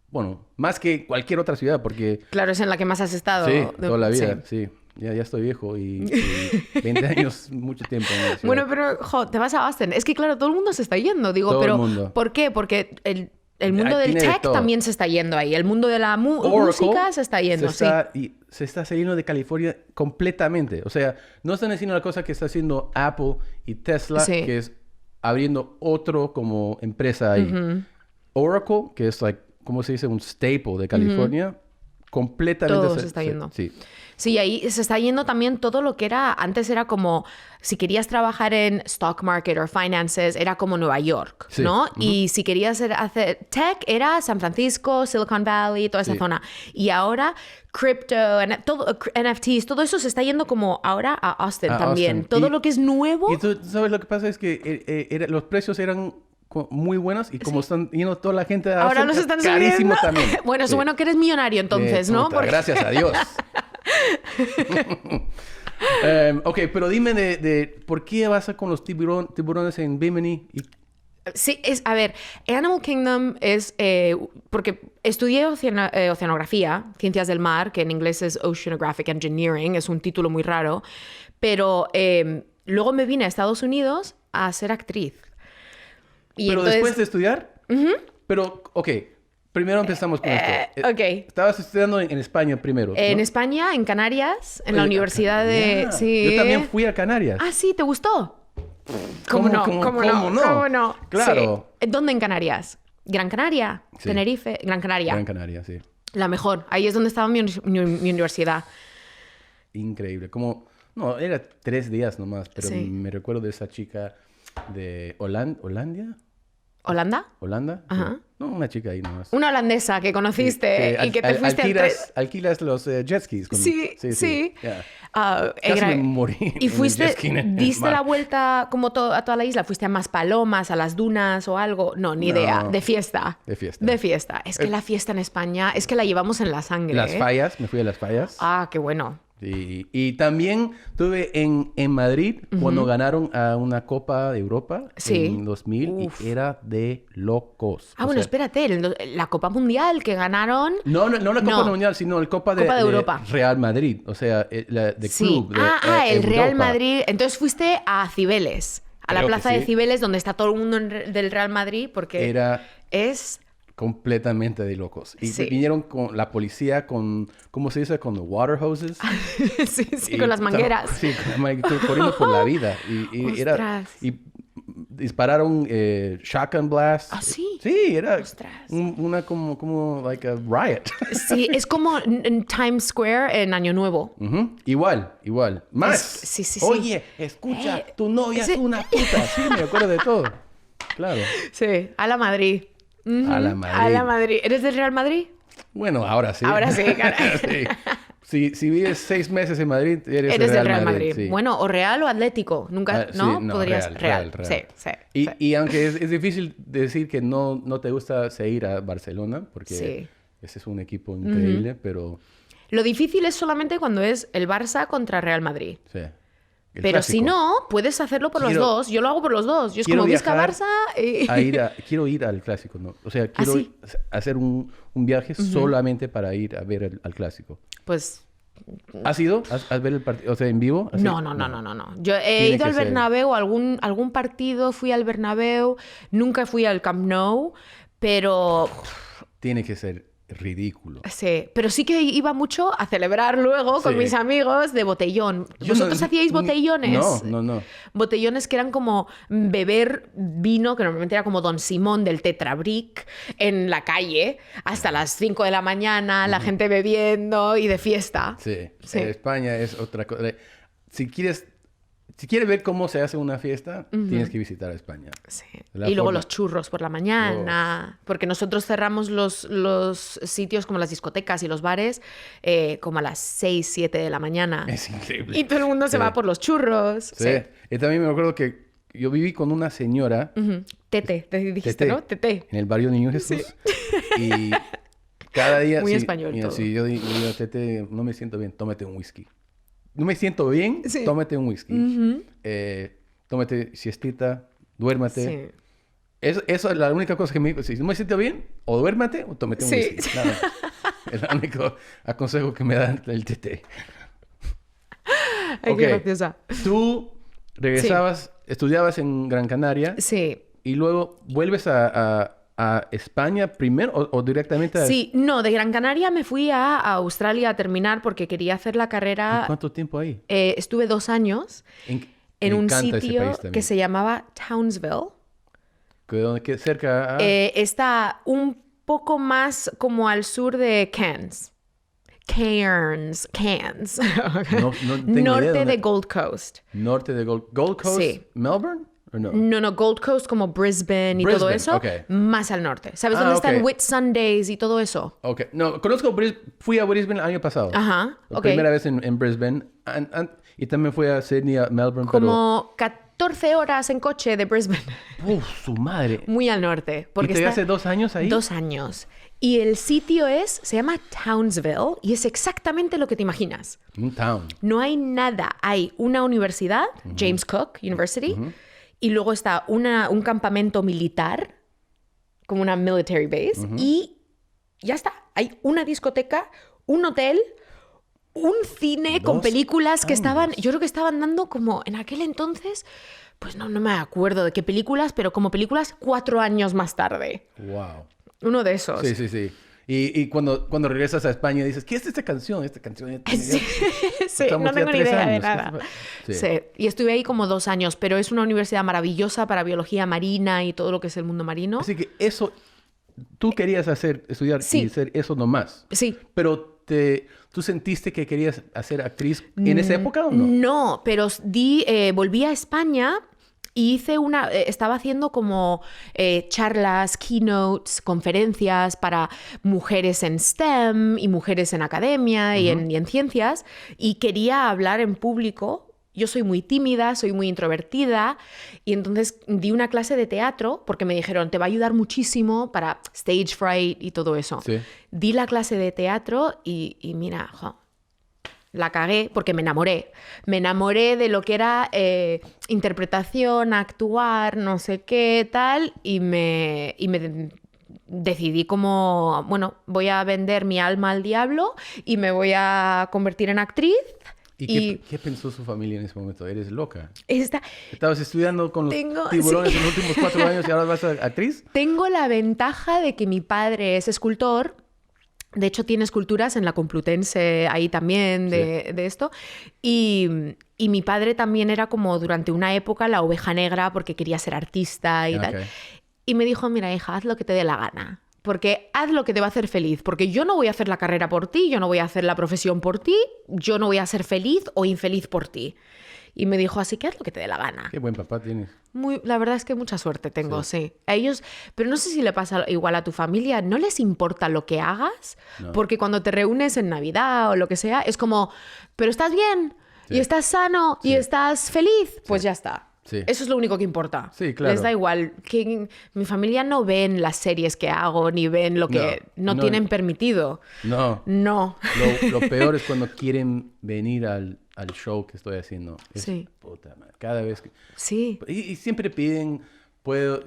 Bueno, más que cualquier otra ciudad, porque... Claro, es en la que más has estado. Sí, toda la vida, sí. Ya estoy viejo y 20 años, mucho tiempo. Bueno, pero, te vas a Austin. Es que, claro, todo el mundo se está yendo. Digo, todo pero el mundo. ¿Por qué? Porque el mundo del tech también se está yendo ahí. El mundo de la música se está yendo, se está saliendo de California completamente. O sea, no están haciendo la cosa que está haciendo Apple y Tesla, que es abriendo otro como empresa ahí. Oracle, que es, ¿cómo se dice? Un staple de California, completamente todo se está yendo. Sí. Sí, ahí se está yendo también todo lo que era, antes era como, si querías trabajar en stock market o finances, era como Nueva York, Sí. ¿no? Y si querías hacer tech, era San Francisco, Silicon Valley, toda esa zona. Y ahora, crypto, todo, NFTs, todo eso se está yendo como ahora a Austin también. Austin. Todo lo que es nuevo. Y tú sabes lo que pasa es que los precios eran muy buenos y como están yendo toda la gente a Ahora Austin, nos están carísimo subiendo. también. Bueno, es bueno que eres millonario entonces, ¿no? Puta, gracias a Dios. Ok, pero dime de por qué vas con los tiburones en Bimini. Sí, a ver, Animal Kingdom es porque estudié oceanografía, ciencias del mar, que en inglés es Oceanographic Engineering, es un título muy raro, pero luego me vine a Estados Unidos a ser actriz. Y Pero entonces, después de estudiar, pero, ok, primero empezamos con esto. ok. Estabas estudiando en España primero, ¿no? En España, en Canarias, en la Universidad de... Yeah. Sí. Yo también fui a Canarias. Ah, sí, ¿te gustó? ¿Cómo no? Claro. Sí. ¿Dónde en Canarias? Gran Canaria, Sí. Tenerife, Gran Canaria. Gran Canaria, sí. La mejor. Ahí es donde estaba mi universidad. Increíble. No, era 3 días nomás, pero Sí. me recuerdo de esa chica de ¿Holanda? ¿Holanda? Ajá. Sí. No, una chica ahí nomás. Una holandesa que conociste y que te fuiste alquilas los jet skis. Sí. Yeah. Casi me morí Y en fuiste, el jet ski en el diste mar. la vuelta como a toda la isla. ¿Fuiste a más palomas, a las dunas o algo? No, ni idea. De fiesta. De fiesta. Es que la fiesta en España, es que la llevamos en la sangre. Las fallas, me fui a las fallas. Ah, qué bueno. Y también estuve en Madrid cuando ganaron a una Copa de Europa en 2000 y era de locos. Ah, bueno, espérate, la Copa Mundial que ganaron... No la Copa Mundial, sino el Copa de Europa. Real Madrid, o sea, la de club de el Real Europa. Madrid. Entonces fuiste a Cibeles, a la Creo que plaza de sí. Cibeles donde está todo el mundo del Real Madrid porque es... completamente de locos. Y Sí. vinieron con la policía con, ¿cómo se dice? Con los water hoses. sí, con las mangueras. Sí, con las mangueras, corriendo por la vida. Y dispararon shotgun blast. ¿Ah, sí? Sí, era Ostras. una como like a riot. Sí, es como en Times Square en Año Nuevo. Igual. Más. Sí. Oye, escucha, tu novia es una puta. Sí, me acuerdo de todo. Claro. Sí, a la Madrid. A la Madrid. ¿Eres del Real Madrid? Bueno, ahora sí. Ahora sí, caray. Sí. Si vives 6 meses en Madrid, eres del Real Madrid. Sí. Bueno, o Real o Atlético. Nunca, ¿no? Sí, Podrías... Real. Sí. Y aunque es difícil decir que no te gusta seguir a Barcelona, porque ese es un equipo increíble, pero... Lo difícil es solamente cuando es el Barça contra Real Madrid. Sí. Pero clásico. Si no, puedes hacerlo por los dos. Yo lo hago por los dos. Yo es como Vizca-Barça y... Quiero ir al clásico, ¿no? O sea, quiero hacer un viaje solamente para ir a ver al clásico. Pues... ¿Has ido? ¿Has ver el partido? O sea, ¿en vivo? ¿Así? No. Yo he ido al Bernabéu, algún partido fui al Bernabéu. Nunca fui al Camp Nou, pero... Tiene que ser ridículo. Sí, pero sí que iba mucho a celebrar luego con mis amigos de botellón. ¿Vosotros hacíais botellones? No. Botellones que eran como beber vino, que normalmente era como Don Simón del Tetrabric, en la calle, hasta las 5 de la mañana, la gente bebiendo y de fiesta. Sí. España es otra cosa. Si quieres ver cómo se hace una fiesta, tienes que visitar España. Sí. Y luego los churros por la mañana, porque nosotros cerramos los sitios como las discotecas y los bares como a las 6, 7 de la mañana. Es increíble. Y todo el mundo se va por los churros. Sí. Y también me acuerdo que yo viví con una señora. Tete, te dijiste, ¿no? Tete. En el barrio Niño Jesús. Y cada día... Muy español todo. Si yo digo, Tete, no me siento bien, tómate un whisky. No me siento bien, tómate un whisky. Tómate siestita, duérmate. Sí. Eso es la única cosa que me dijo. Si no me siento bien, o duérmate o tómate un whisky. Nada. Es el único consejo que me da el TT. Ay, qué graciosa. Tú regresabas, estudiabas en Gran Canaria. Sí. Y luego vuelves a España primero o directamente a... Sí, no, de Gran Canaria me fui a Australia a terminar porque quería hacer la carrera... ¿Y cuánto tiempo ahí? Estuve 2 años en un sitio que se llamaba Townsville. Que cerca a... Está un poco más como al sur de Cairns. Cairns. No tengo Norte idea de Gold Coast. Norte de Gold Coast, Sí. Melbourne, ¿o no? No, Gold Coast como Brisbane y todo Brisbane, eso, okay. más al norte. ¿Sabes dónde están Whitsundays y todo eso? Ok, no, conozco fui a Brisbane el año pasado. Ajá, La ok. primera vez en Brisbane. Y también fui a Sydney, a Melbourne, Como 14 horas en coche de Brisbane. Su madre. Muy al norte. Porque ¿Y te está hace 2 años ahí? 2 años. Y el sitio se llama Townsville y es exactamente lo que te imaginas. Un town. No hay nada. Hay una universidad, James Cook University, y luego está un campamento militar, como una military base, y ya está. Hay una discoteca, un hotel, un cine con películas que estaban, yo creo que estaban dando como en aquel entonces, pues no me acuerdo de qué películas, pero como películas 4 años más tarde. Wow. Uno de esos. Sí. Y cuando regresas a España dices, ¿qué es esta canción? Esta canción ya tiene... Sí, no tengo ni idea de nada. Sí. Y estuve ahí como 2 años, pero es una universidad maravillosa para biología marina y todo lo que es el mundo marino. Así que eso, tú querías estudiar y hacer eso nomás. Sí. Pero ¿tú sentiste que querías hacer actriz en esa época o no? No, pero volví a España y estaba haciendo como charlas, keynotes, conferencias para mujeres en STEM y mujeres en academia y en ciencias, y quería hablar en público. Yo soy muy tímida, soy muy introvertida, y entonces di una clase de teatro porque me dijeron, te va a ayudar muchísimo para stage fright y todo eso. Sí. Di la clase de teatro y mira, la cagué porque me enamoré. Me enamoré de lo que era interpretación, actuar, no sé qué, tal, y me decidí como, bueno, voy a vender mi alma al diablo y me voy a convertir en actriz. ¿Y qué pensó su familia en ese momento? ¿Eres loca? Estabas estudiando con los tiburones en los últimos 4 años y ahora vas a actriz. Tengo la ventaja de que mi padre es escultor. De hecho, tiene esculturas en la Complutense ahí también de esto. Y mi padre también era como durante una época la oveja negra porque quería ser artista y tal. Y me dijo, mira, hija, haz lo que te dé la gana. Porque haz lo que te va a hacer feliz. Porque yo no voy a hacer la carrera por ti, yo no voy a hacer la profesión por ti, yo no voy a ser feliz o infeliz por ti. Y me dijo, así que haz lo que te dé la gana. Qué buen papá tienes. La verdad es que mucha suerte tengo, sí. A ellos, pero no sé si le pasa igual a tu familia, no les importa lo que hagas, porque cuando te reúnes en Navidad o lo que sea, es como, pero estás bien, y estás sano, y estás feliz, pues ya está. Sí. Eso es lo único que importa. Sí, claro. Les da igual. Mi familia no ven las series que hago, ni ven lo que no tienen permitido. No. Lo peor es cuando quieren venir al show que estoy haciendo. Puta madre. Cada vez que... Sí. Y siempre piden, puedo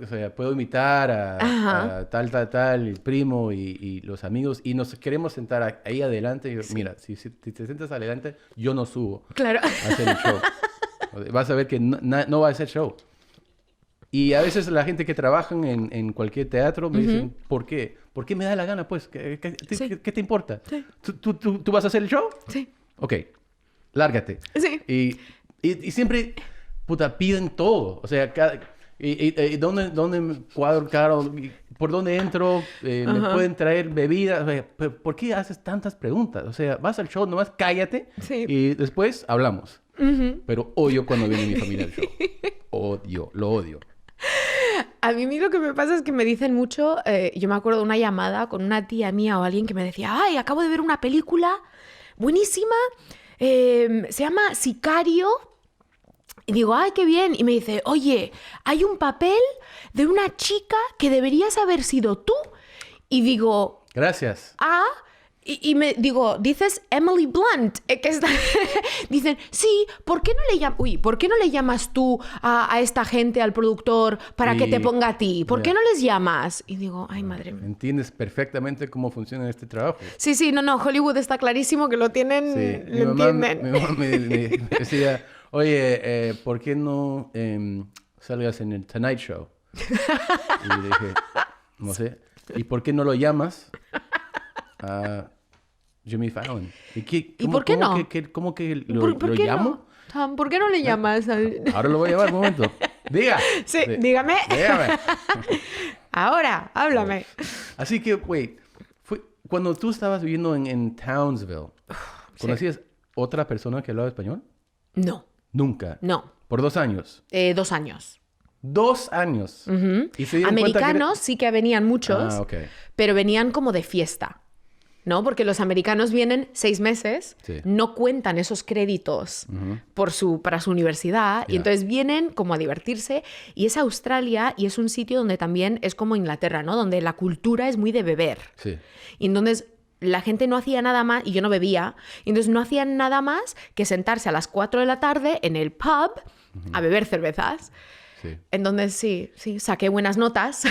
imitar a tal, el primo y los amigos, y nos queremos sentar ahí adelante. Y mira, si te sientas adelante, yo no subo a hacer el show. Vas a ver que no va a ser show. Y a veces la gente que trabaja en cualquier teatro me dicen, ¿por qué? ¿Por qué me da la gana, pues? ¿Qué te importa? Sí. ¿Tú vas a hacer el show? Sí. Ok, lárgate. Sí. Y siempre, puta, piden todo. O sea, ¿dónde me cuadro caro? ¿Por dónde entro? ¿Me pueden traer bebidas? O sea, ¿por qué haces tantas preguntas? O sea, vas al show, nomás cállate y después hablamos. Pero odio cuando viene mi familia al show. Lo odio. A mí lo que me pasa es que me dicen mucho, yo me acuerdo de una llamada con una tía mía o alguien que me decía, ay, acabo de ver una película buenísima, se llama Sicario. Y digo, ay, qué bien. Y me dice, oye, hay un papel de una chica que deberías haber sido tú. Y digo... Gracias. Y me digo, dices Emily Blunt, que está... Dicen, sí, ¿por qué no le llamas tú a esta gente, al productor, para que te ponga a ti? ¿Por qué no les llamas? Y digo, ay, madre mía. Entiendes perfectamente cómo funciona este trabajo. Sí, no, Hollywood está clarísimo que lo tienen, lo entienden. Mi mamá me decía, oye, ¿por qué no salgas en el Tonight Show? Y le dije, no sé, ¿y por qué no lo llamas a Jimmy Fallon? ¿Y por qué no? ¿Cómo que lo llamo? No? Tom, ¿por qué no le llamas? Ahora lo voy a llamar, un momento. Diga. Sí, dígame. Ahora, háblame. Así que, wait, Cuando tú estabas viviendo en Townsville, ¿conocías otra persona que hablaba español? No. Nunca. No. ¿Por 2 años? 2 años. 2 años. Uh-huh. ¿Y se dieron Americanos sí que venían muchos, okay. pero venían como de fiesta, ¿no? Porque los americanos vienen 6 meses, no cuentan esos créditos para su universidad, y entonces vienen como a divertirse. Y es Australia y es un sitio donde también es como Inglaterra, ¿no? Donde la cultura es muy de beber. Sí. Y entonces la gente no hacía nada más, y yo no bebía, y entonces no hacían nada más que sentarse a las 4 de la tarde en el pub a beber cervezas. Sí. Entonces sí, saqué buenas notas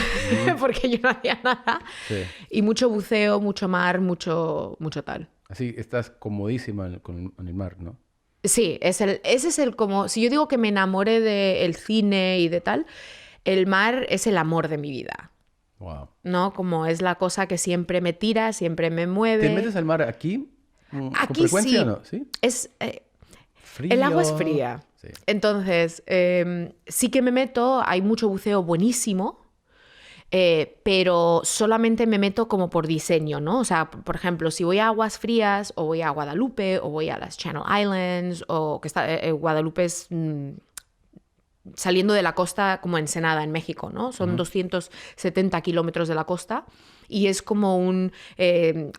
porque yo no hacía nada. Sí. Y mucho buceo, mucho mar, mucho tal. Así estás comodísima con el mar, ¿no? Sí, ese es el como... Si yo digo que me enamoré del cine y de tal, el mar es el amor de mi vida. Wow. ¿No? Como es la cosa que siempre me tira, siempre me mueve. ¿Te metes al mar aquí? Aquí ¿Con frecuencia sí. o no? ¿Sí? Es... Frío. El agua es fría. Sí. Entonces, sí que me meto, hay mucho buceo buenísimo, pero solamente me meto como por diseño, ¿no? O sea, por ejemplo, si voy a aguas frías, o voy a Guadalupe, o voy a las Channel Islands, o que está Guadalupe es saliendo de la costa como Ensenada en México, ¿no? Son 270 kilómetros de la costa y es como un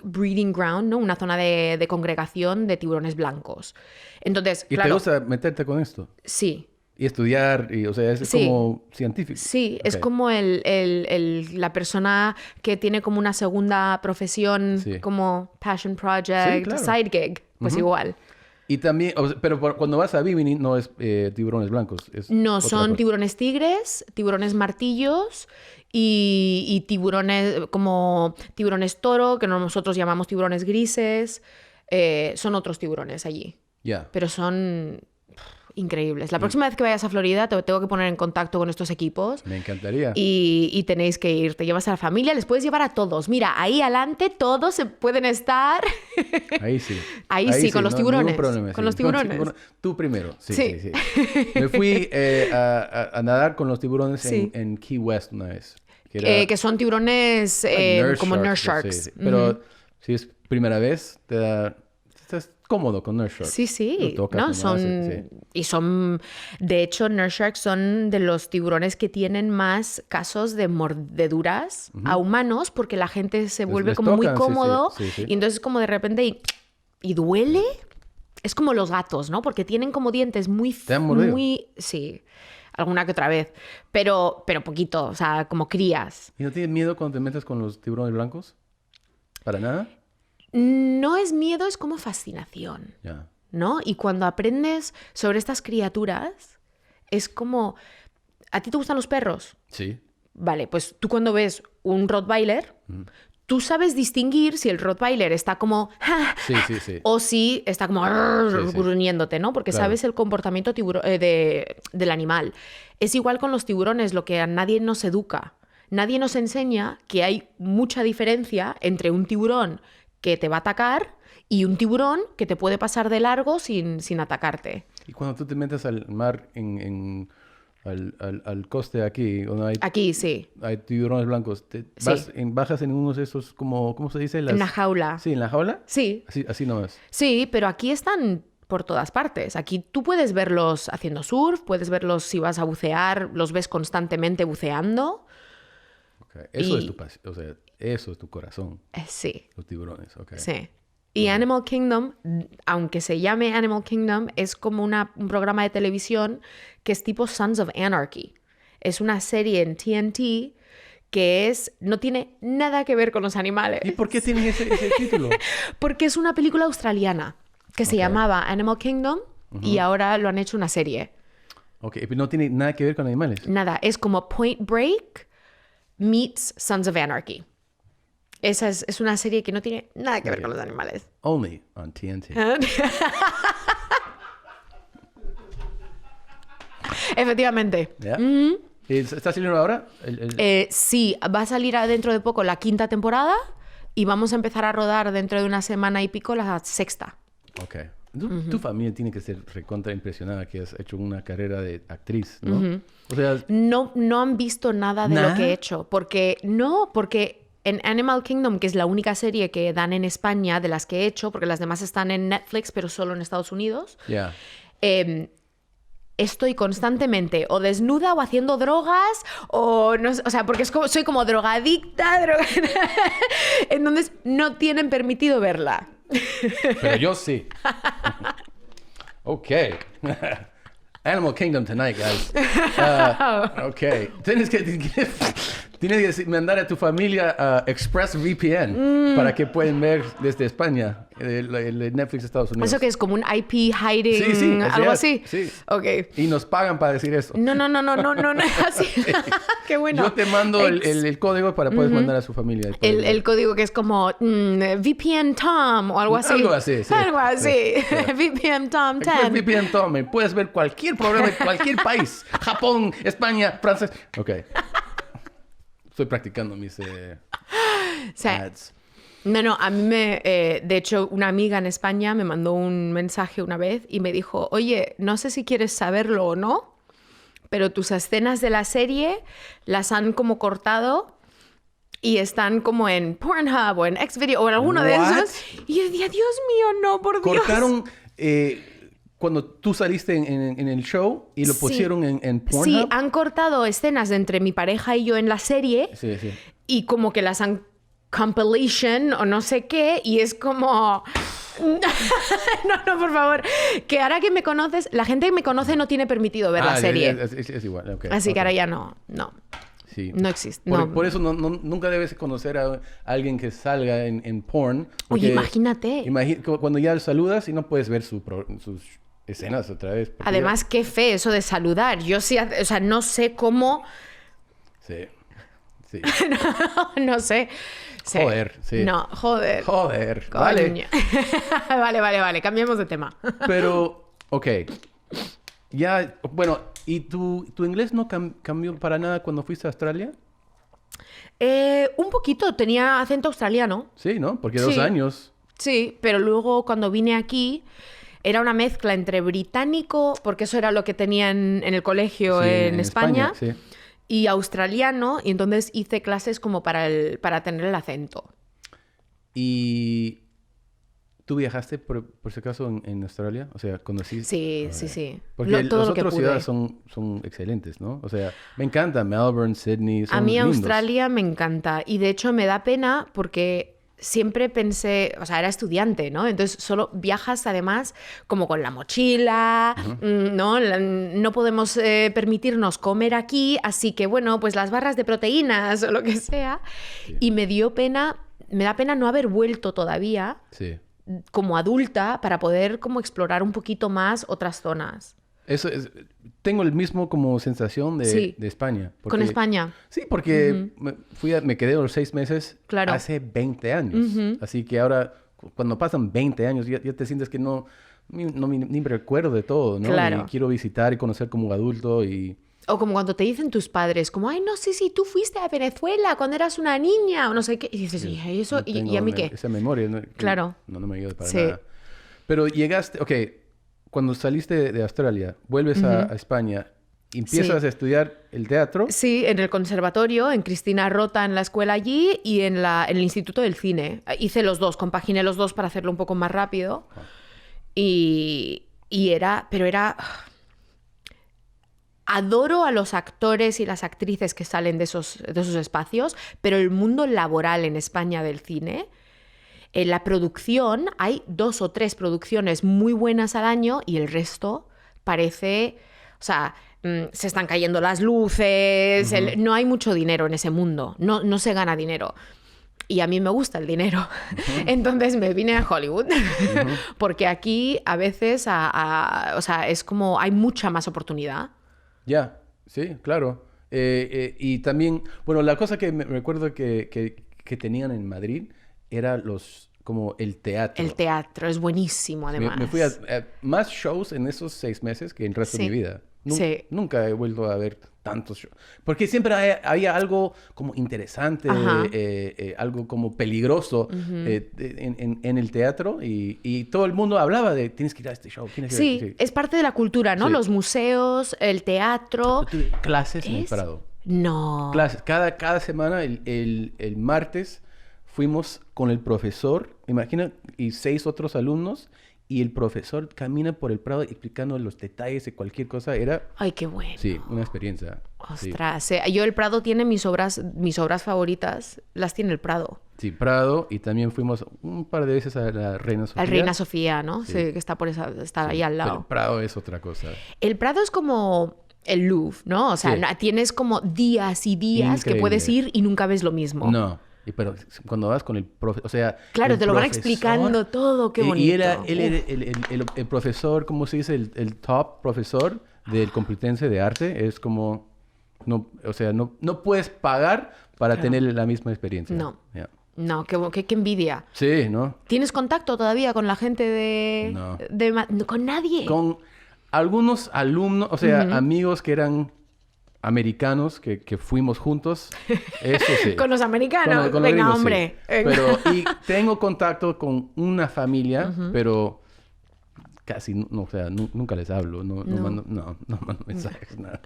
breeding ground, ¿no? Una zona de congregación de tiburones blancos. Entonces, ¿Y te gusta meterte con esto? Sí. Y estudiar, o sea, es como científico. Sí, okay. Es como la persona que tiene como una segunda profesión, como passion project, claro. Side gig, pues igual. Y también, pero cuando vas a Bimini no es tiburones blancos. No, son tiburones tigres, tiburones martillos y tiburones como tiburones toro, que nosotros llamamos tiburones grises. Son otros tiburones allí. Yeah. Pero son increíbles. La próxima vez que vayas a Florida te tengo que poner en contacto con estos equipos. Me encantaría. Y tenéis que ir. Te llevas a la familia, les puedes llevar a todos. Mira, ahí adelante todos se pueden estar. Ahí sí. Ahí sí, con los tiburones. Problema, con los tiburones. Tú primero. Sí. Me fui a nadar con los tiburones en Key West una vez. Que son tiburones como nurse sharks. Sí. Pero si es primera vez, estás cómodo con nurse sharks. Sí. No, y son... De hecho, nurse sharks son de los tiburones que tienen más casos de mordeduras a humanos porque la gente se vuelve como muy cómodo y entonces como de repente y duele. Es como los gatos, ¿no? Porque tienen como dientes muy... ¿Te han mordido? Sí, alguna que otra vez. Pero poquito, o sea, como crías. ¿Y no tienes miedo cuando te metes con los tiburones blancos? ¿Para nada? No es miedo, es como fascinación, ¿no? Y cuando aprendes sobre estas criaturas, es como... ¿A ti te gustan los perros? Sí. Vale, pues tú cuando ves un Rottweiler, tú sabes distinguir si el Rottweiler está como... Sí. O si está como gruñéndote, ¿no? Porque sabes el comportamiento del animal. Es igual con los tiburones, lo que a nadie nos educa. Nadie nos enseña que hay mucha diferencia entre un tiburón que te va a atacar y un tiburón que te puede pasar de largo sin atacarte. Y cuando tú te metes al mar al coste aquí, donde aquí, sí. Hay tiburones blancos, bajas en unos de esos, ¿cómo se dice? En la jaula. Sí, ¿en la jaula? Sí. Así no es. Sí, pero aquí están por todas partes. Aquí tú puedes verlos haciendo surf, puedes verlos si vas a bucear, los ves constantemente buceando. Okay. Eso es tu pasión, o sea, eso es tu corazón. Sí. Los tiburones, ok. Sí. Y Animal Kingdom, aunque se llame Animal Kingdom, es como un programa de televisión que es tipo Sons of Anarchy. Es una serie en TNT que no tiene nada que ver con los animales. ¿Y por qué tienen ese título? Porque es una película australiana que se llamaba Animal Kingdom y ahora lo han hecho una serie. Ok, pero no tiene nada que ver con animales. Nada, es como Point Break meets Sons of Anarchy. Esa es una serie que no tiene nada que ver con los animales. Only on TNT. Efectivamente. Yeah. ¿Está saliendo ahora? Sí, va a salir dentro de poco la 5ª temporada y vamos a empezar a rodar dentro de una semana y pico la 6ª. Ok. Tu familia tiene que ser recontra impresionada que has hecho una carrera de actriz, ¿no? O sea... No han visto nada de lo que he hecho. Porque en Animal Kingdom, que es la única serie que dan en España de las que he hecho, porque las demás están en Netflix, pero solo en Estados Unidos, estoy constantemente o desnuda o haciendo drogas o no sé, o sea, porque soy como drogadicta. Entonces no tienen permitido verla. Pero yo sí. Ok. Animal Kingdom tonight, guys. Ok. Tienes que mandar a tu familia ExpressVPN para que puedan ver desde España el Netflix de Estados Unidos. ¿Eso que es como un IP hiding? ¿Algo así? Sí. Ok. Y nos pagan para decir eso. No. Así. Qué bueno. Yo te mando el código para poder mandar a su familia. El código que es como VPN Tom o algo así. Algo así, sí. Algo así. Sí. VPN Tom 10. VPN Tom. Puedes ver cualquier programa de cualquier país. Japón, España, Francia. Ok. Estoy practicando mis ads. No, a mí de hecho, una amiga en España me mandó un mensaje una vez y me dijo, oye, no sé si quieres saberlo o no, pero tus escenas de la serie las han como cortado y están como en Pornhub o en Xvideo o en alguno de esos. Y yo decía, Dios mío, no, por Dios. Cortaron cuando tú saliste en el show y lo pusieron en Pornhub. Sí, han cortado escenas de entre mi pareja y yo en la serie. Sí. Y como que las han compilation o no sé qué, y es como... No, por favor. Que ahora que me conoces, la gente que me conoce no tiene permitido ver la serie. Es igual, okay. Así que ahora ya no. Sí. No existe. Por eso nunca debes conocer a alguien que salga en porn. Oye, imagínate. Cuando ya saludas y no puedes ver sus escenas otra vez. Además, qué fe eso de saludar. Yo sí, o sea, no sé cómo... Sí. No sé. Sí. Joder, sí. No, joder. Vale. Vale, cambiemos de tema. Pero, ok. Ya, bueno, ¿y tu inglés no cambió para nada cuando fuiste a Australia? Un poquito, tenía acento australiano. Sí, ¿no? Porque 2 años. Sí, pero luego cuando vine aquí era una mezcla entre británico, porque eso era lo que tenía en el colegio en España, sí. Y australiano, y entonces hice clases como para tener el acento. ¿Y tú viajaste por si acaso en Australia? O sea, conociste... Sí. Porque las otras ciudades son excelentes, ¿no? O sea, me encanta Melbourne, Sydney, son A mí lindos. Australia me encanta. Y de hecho me da pena porque siempre pensé... O sea, era estudiante, ¿no? Entonces solo viajas además como con la mochila, ¿no? No podemos permitirnos comer aquí, así que bueno, pues las barras de proteínas o lo que sea. Sí. Y me da pena no haber vuelto todavía. Sí. Como adulta para poder como explorar un poquito más otras zonas. Tengo el mismo como sensación de España. ¿Con España? Sí, porque me quedé los 6 meses hace 20 años. Así que ahora, cuando pasan 20 años, ya te sientes que ni me recuerdo de todo, ¿no? Claro. Y quiero visitar y conocer como adulto y... O como cuando te dicen tus padres, como, ay, no sé si tú fuiste a Venezuela cuando eras una niña o no sé qué. Y dices, ¿y eso? ¿Y a mí qué? Esa memoria. Claro. No me ayuda para nada. Pero llegaste, ok, cuando saliste de Australia, vuelves a España, empiezas a estudiar el teatro. Sí, en el conservatorio, en Christina Rota, en la escuela allí, y en el Instituto del Cine. Hice los dos, compaginé los dos para hacerlo un poco más rápido. Pero era... Adoro a los actores y las actrices que salen de esos espacios, pero el mundo laboral en España del cine, en la producción, hay 2 o 3 producciones muy buenas al año y el resto parece... O sea, se están cayendo las luces, no hay mucho dinero en ese mundo, no se gana dinero. Y a mí me gusta el dinero. Entonces me vine a Hollywood. Porque aquí a veces, o sea, es como hay mucha más oportunidad. Ya, sí, claro. Y también, bueno, la cosa que me recuerdo que tenían en Madrid era como el teatro. El teatro es buenísimo, además. Me fui a más shows en esos 6 meses que en el resto de mi vida. Nunca he vuelto a ver tantos shows. Porque siempre había algo como interesante, algo como peligroso en el teatro y todo el mundo hablaba de tienes que ir a este show. Es parte de la cultura, ¿no? Sí. Los museos, el teatro. Yo tuve clases en el Prado. No. Clases. Cada semana, el martes, fuimos con el profesor, imagina, y 6 otros alumnos, y el profesor camina por el Prado explicando los detalles de cualquier cosa. Era... Ay, qué bueno. Sí, una experiencia. Ostras. Sí. Yo el Prado tiene mis obras favoritas, las tiene el Prado. Sí, Prado, y también fuimos un par de veces a la Reina Sofía. La Reina Sofía, ¿no? Sí, que está ahí al lado. Pero Prado es otra cosa. El Prado es como el Louvre, ¿no? O sea, tienes como días y días que puedes ir y nunca ves lo mismo. No. Pero cuando vas con el profesor, o sea... Claro, te lo van explicando todo, qué bonito. Y él era el profesor, ¿cómo se dice? El top profesor del Complutense de Arte. Es como... No, o sea, no puedes pagar para tener la misma experiencia. No. Yeah. No, qué envidia. Sí, ¿no? ¿Tienes contacto todavía con la gente de... No. ¿Con nadie? Con algunos alumnos, o sea, amigos que eran... americanos que fuimos juntos, eso sí. Con los americanos, con los venga, gringos, hombre. Sí. Pero, y tengo contacto con una familia, pero casi, no, o sea, nunca les hablo, no mando mensajes, nada.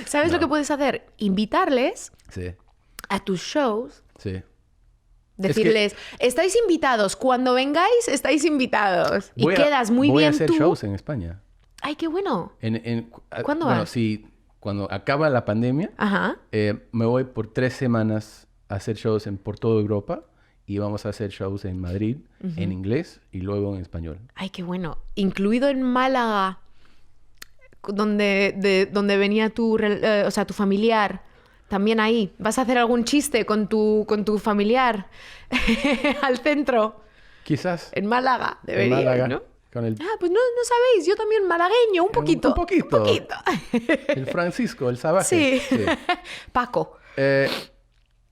¿Sabes lo que puedes hacer? Invitarles a tus shows. Sí. Decirles, estáis invitados, cuando vengáis, estáis invitados. Y quedas muy bien tú. Voy a hacer shows en España. Ay, qué bueno. ¿Cuándo vas? vas? Sí, cuando acaba la pandemia, me voy por 3 semanas a hacer shows por toda Europa y vamos a hacer shows en Madrid, en inglés y luego en español. Ay, qué bueno. Incluido en Málaga, donde venía tu familiar. También ahí. ¿Vas a hacer algún chiste con tu familiar al centro? Quizás. En Málaga, debería, en Málaga, ¿no? Pues no sabéis, yo también malagueño, un poquito. Un poquito. El Francisco, el salvaje. Sí. Paco.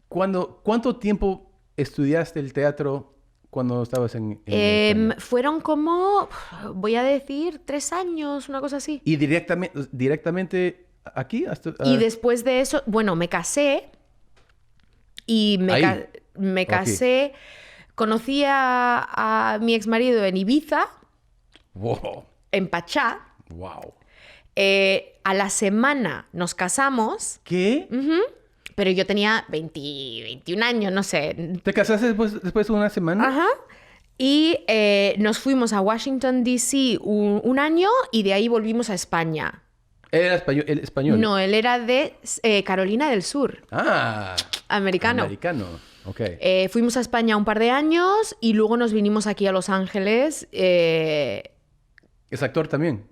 ¿Cuánto tiempo estudiaste el teatro cuando estabas en España? Fueron como, voy a decir, 3 años, una cosa así. ¿Y directamente aquí? Y después de eso, bueno, me casé y me casé, conocí a mi exmarido en Ibiza. Wow. En Pachá. Wow. A la semana nos casamos. ¿Qué? Pero yo tenía 21 años, no sé. ¿Te casaste después de una semana? Ajá. Y nos fuimos a Washington, D.C. un año y de ahí volvimos a España. ¿Era español? No, él era de Carolina del Sur. Ah. Americano. Ok. Fuimos a España un par de años y luego nos vinimos aquí a Los Ángeles. ¿Es actor también?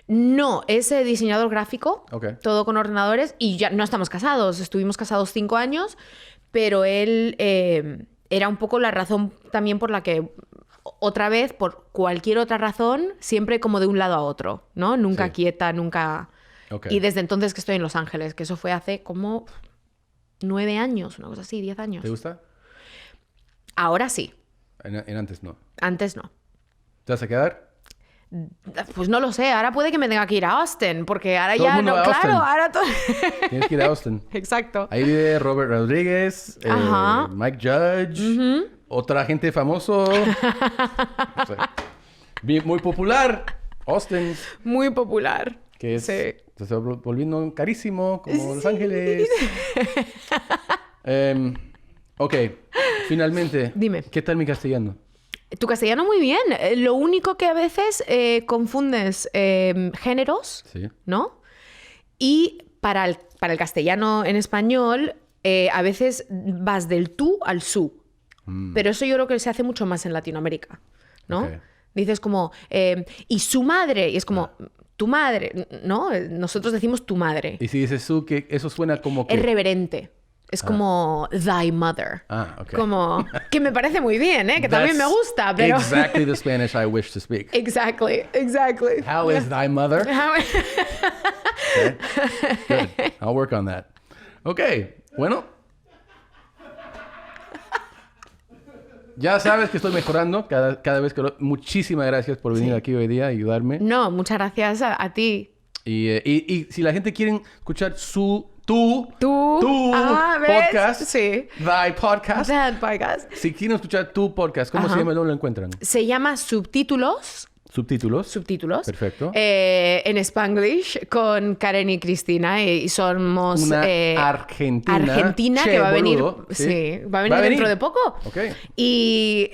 No, es diseñador gráfico, todo con ordenadores, y ya no estamos casados, estuvimos casados 5 años, pero él era un poco la razón también por la que, otra vez, por cualquier otra razón, siempre como de un lado a otro, ¿no? Nunca quieta, nunca... Y desde entonces que estoy en Los Ángeles, que eso fue hace como 9 años, una cosa así, 10 años. ¿Te gusta? Ahora sí. En antes no. Antes no. ¿Te vas a quedar? Pues no lo sé, ahora puede que me tenga que ir a Austin, porque ahora todo ya no, claro, Austin. ahora todo. Tienes que ir a Austin. Exacto. Ahí vive Robert Rodríguez, Mike Judge, otra gente famoso. O sea, muy popular. Austin. Muy popular. Que es, se está volviendo carísimo, como Los Ángeles. Ok, finalmente. Dime. ¿Qué tal mi castellano? Tu castellano muy bien. Lo único que a veces confundes géneros, ¿no? Y para el castellano en español, a veces vas del tú al su. Pero eso yo creo que se hace mucho más en Latinoamérica, ¿no? Dices como, y su madre, y es como, tu madre, ¿no? Nosotros decimos tu madre. Y si dices su, que eso suena como que... Es reverente. Es como thy mother. Ok. Como, que me parece muy bien, ¿eh? Que también me gusta, pero... Exactly the Spanish I wish to speak. Exactly. How is thy mother? Okay. Good. I'll work on that. Ok, bueno. Ya sabes que estoy mejorando cada vez que Muchísimas gracias por venir aquí hoy día y ayudarme. No, muchas gracias a ti. Y si la gente quiere escuchar tu podcast, Thy Podcast. That podcast. Si quieren escuchar tu podcast, ¿cómo se llama? ¿Dónde lo encuentran? Se llama Subtítulos. Subtítulos. Subtítulos. Perfecto. En Spanglish con Karen y Cristina. Y somos... Una argentina que va a venir... boludo, ¿sí? Va a venir dentro de poco. Ok. Y...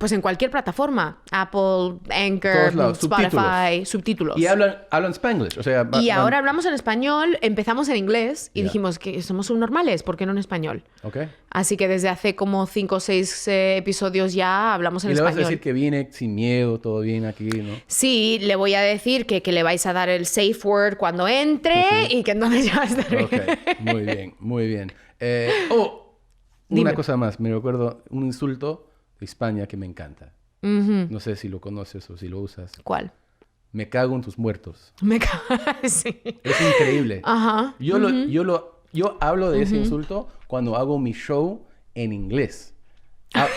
pues en cualquier plataforma. Apple, Anchor, Spotify, subtítulos. Y hablan Spanglish. O sea, y ahora hablamos en español, empezamos en inglés y dijimos que somos subnormales, ¿por qué no en español? Okay. Así que desde hace como 5 o 6 episodios ya hablamos en español. Y le vas a decir que viene sin miedo, todo bien aquí, ¿no? Sí, le voy a decir que le vais a dar el safe word cuando entre y que entonces ya va a estar bien. Ok, muy bien, muy bien. Una cosa más, me recuerdo un insulto de España que me encanta. No sé si lo conoces o si lo usas. ¿Cuál? Me cago en tus muertos. Sí. Es increíble. Ajá. Yo hablo de ese insulto cuando hago mi show en inglés.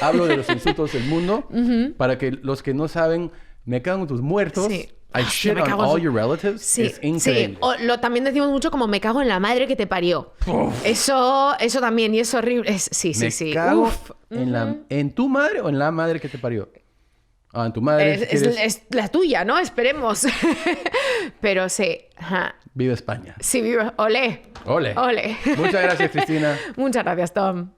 Hablo de los insultos del mundo para que los que no saben, me cago en tus muertos. Sí. I shit on all your relatives. Sí, es increíble. Sí. También decimos mucho como me cago en la madre que te parió. Eso también, y es horrible. Sí. Me cago en tu madre o en la madre que te parió. En tu madre. Es la tuya, ¿no? Esperemos. Pero sí. Ajá. Viva España. Sí, viva. Olé. Ole. Ole. Muchas gracias, Cristina. Muchas gracias, Tom.